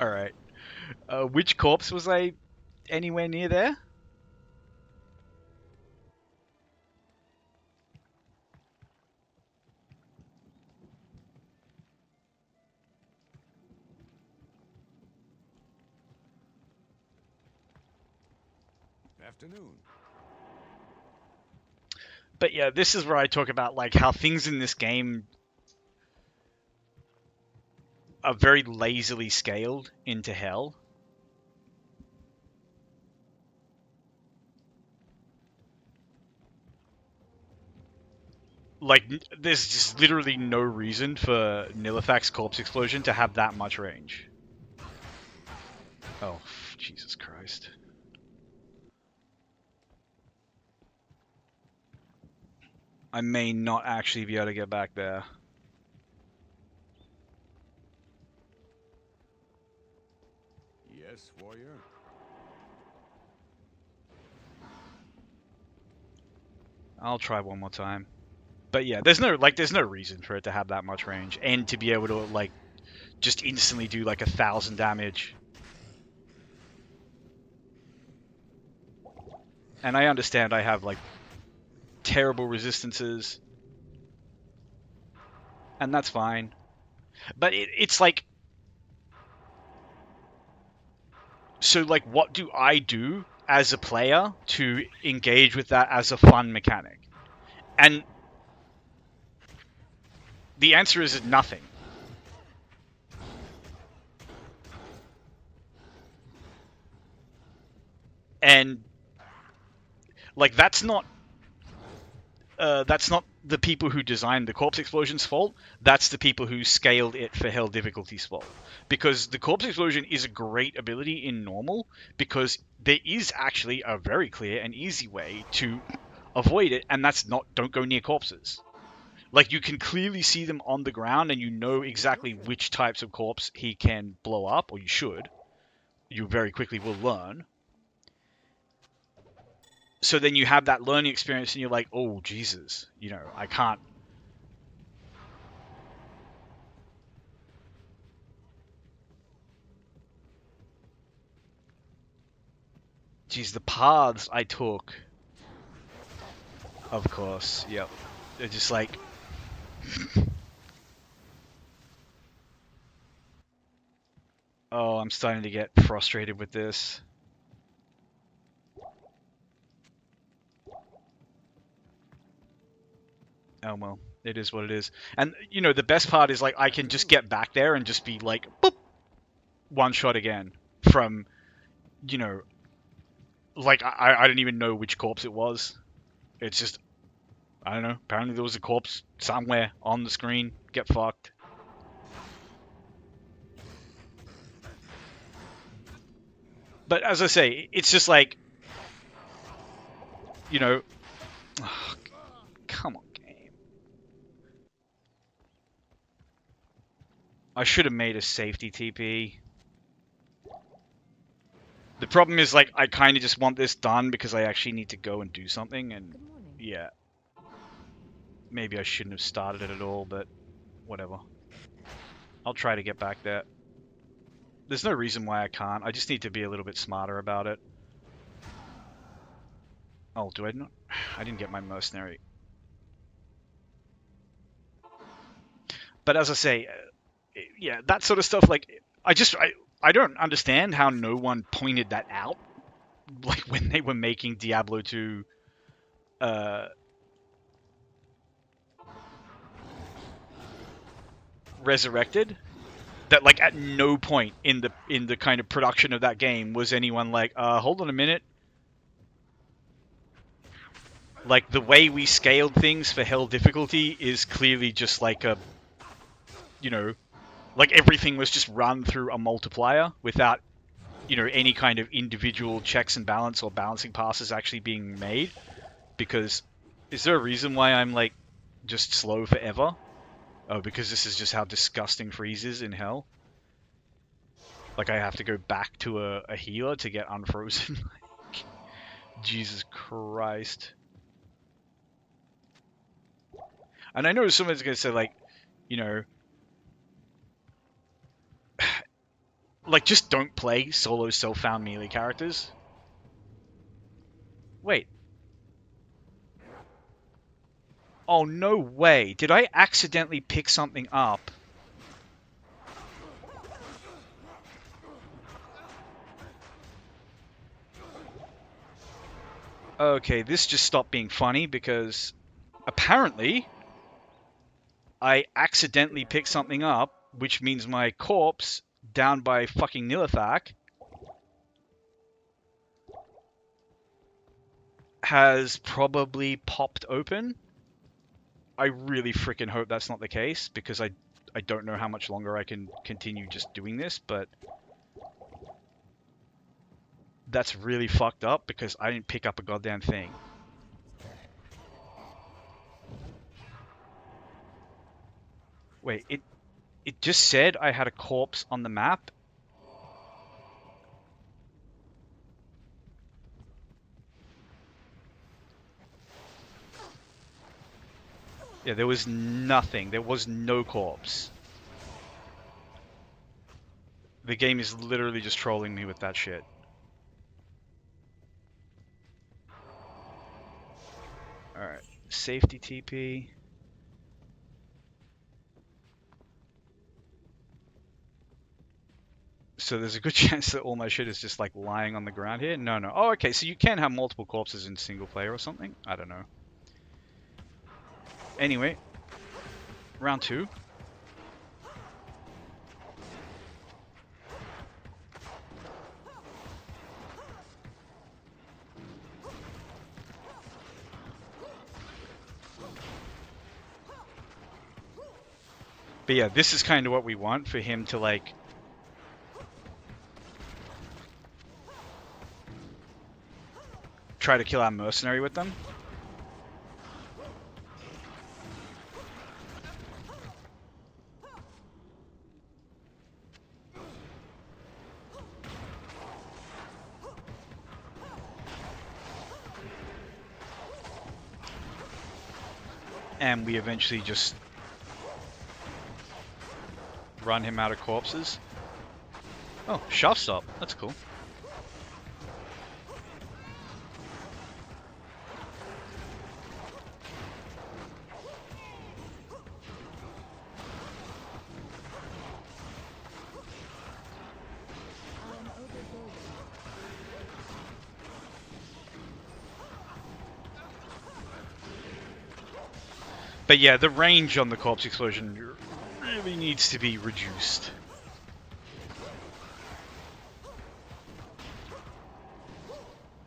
Alright. Which corpse was I anywhere near there?
Afternoon.
But yeah, this is where I talk about like how things in this game are very lazily scaled into hell. Like, there's just literally no reason for Nilifac's corpse explosion to have that much range. Oh, Jesus Christ. I may not actually be able to get back there.
Yes, warrior.
I'll try one more time. But yeah, there's no reason for it to have that much range and to be able to like just instantly do like 1,000 damage. And I understand I have like terrible resistances, and that's fine. But it's like, so like, what do I do as a player to engage with that as a fun mechanic? And the answer is nothing. And like, that's not the people who designed the corpse explosion's fault. That's the people who scaled it for hell difficulty's fault. Because the corpse explosion is a great ability in normal, because there is actually a very clear and easy way to avoid it, and that's not, don't go near corpses. Like, you can clearly see them on the ground, and you know exactly which types of corpse he can blow up, or you should. You very quickly will learn. So then you have that learning experience, and you're like, oh, Jesus, you know, I can't. Geez, the paths I took. Of course, yep. They're just like... Oh, I'm starting to get frustrated with this. Oh well, it is what it is. And, you know, the best part is, like, I can just get back there and just be like, boop, one shot again from, you know, like, I didn't even know which corpse it was. It's just, I don't know, apparently there was a corpse somewhere on the screen. Get fucked. But as I say, it's just like, you know, oh, come on, game. I should have made a safety TP. The problem is, like, I kind of just want this done because I actually need to go and do something, and
Good morning.
yeah. Maybe I shouldn't have started it at all, but whatever. I'll try to get back there. There's no reason why I can't. I just need to be a little bit smarter about it. Oh, do I not? I didn't get my mercenary. But as I say, yeah, that sort of stuff, like, I don't understand how no one pointed that out, like, when they were making Diablo 2, Resurrected. That, like, at no point in the kind of production of that game was anyone like, hold on a minute. Like, the way we scaled things for hell difficulty is clearly just like a, you know, like everything was just run through a multiplier without, you know, any kind of individual checks and balance or balancing passes actually being made. Because, is there a reason why I'm, like, just slow forever? Oh, because this is just how disgusting freeze is in hell? Like, I have to go back to a healer to get unfrozen? Like, Jesus Christ. And I know someone's going to say, like, you know, like, just don't play solo self-found melee characters. Wait. Oh, no way. Did I accidentally pick something up? Okay, this just stopped being funny because apparently I accidentally picked something up, which means my corpse down by fucking Nilithak has probably popped open. I really freaking hope that's not the case, because I don't know how much longer I can continue just doing this, but that's really fucked up because I didn't pick up a goddamn thing. Wait, it just said I had a corpse on the map. Yeah, there was nothing. There was no corpse. The game is literally just trolling me with that shit. Alright, safety TP. So there's a good chance that all my shit is just, like, lying on the ground here? No, no. Oh, okay, so you can have multiple corpses in single player or something? I don't know. Anyway, round 2. But yeah, this is kind of what we want, for him to, like, try to kill our mercenary with them. And we eventually just run him out of corpses. Oh, shaft stop. That's cool. But yeah, the range on the corpse explosion really needs to be reduced.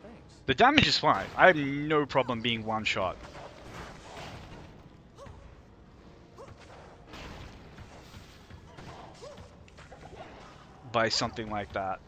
Thanks.
The damage is fine. I have no problem being one shot. By something like that.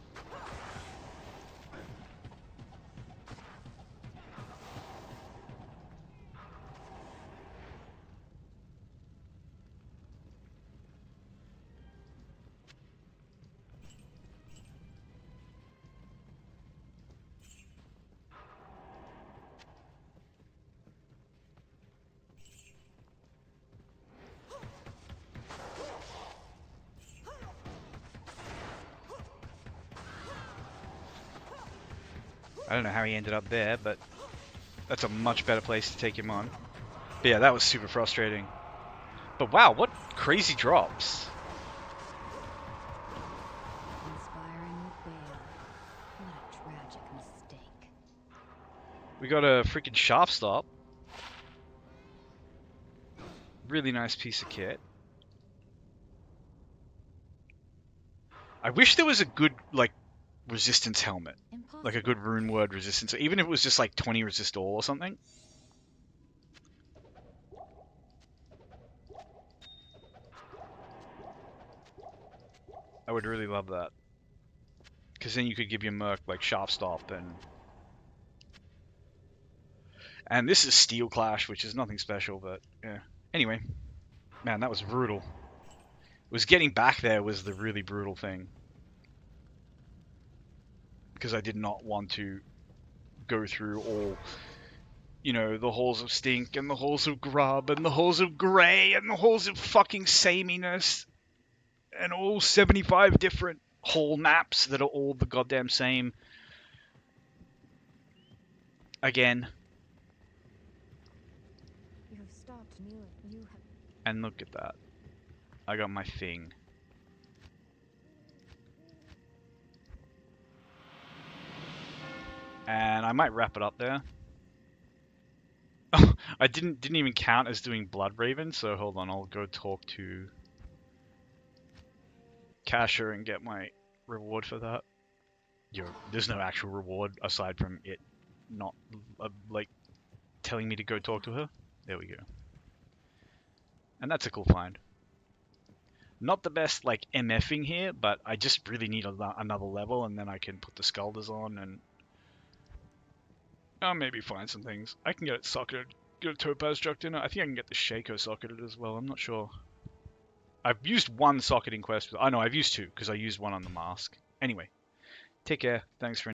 I don't know how he ended up there, but that's a much better place to take him on. But yeah, that was super frustrating. But wow, what crazy drops.
Inspiring with Bale. What a tragic mistake.
We got a freaking sharp stop. Really nice piece of kit. I wish there was a good, like, resistance helmet.
Impossible.
Like a good rune word resistance. Even if it was just like 20 resist all or something. I would really love that. Because then you could give your merc like sharp stop and this is Steel Clash, which is nothing special, but yeah. Anyway, man, that was brutal. It was getting back there was the really brutal thing. Because I did not want to go through all, you know, the halls of stink and the halls of grub and the halls of grey and the halls of fucking sameness and all 75 different hall maps that are all the goddamn same. Again.
You have stopped, Neela. You have.
And look at that. I got my thing. And I might wrap it up there. I didn't even count as doing Blood Raven, so hold on, I'll go talk to Kasher and get my reward for that. Yo, there's no actual reward aside from it not like telling me to go talk to her. There we go. And that's a cool find. Not the best like MFing here, but I just really need another level, and then I can put the Skulders on and I'll maybe find some things. I can get it socketed, get a Topaz Jucked in it. I think I can get the Shaco socketed as well. I'm not sure. I've used one socketing quest. Oh no, I've used two because I used one on the mask. Anyway, take care. Thanks for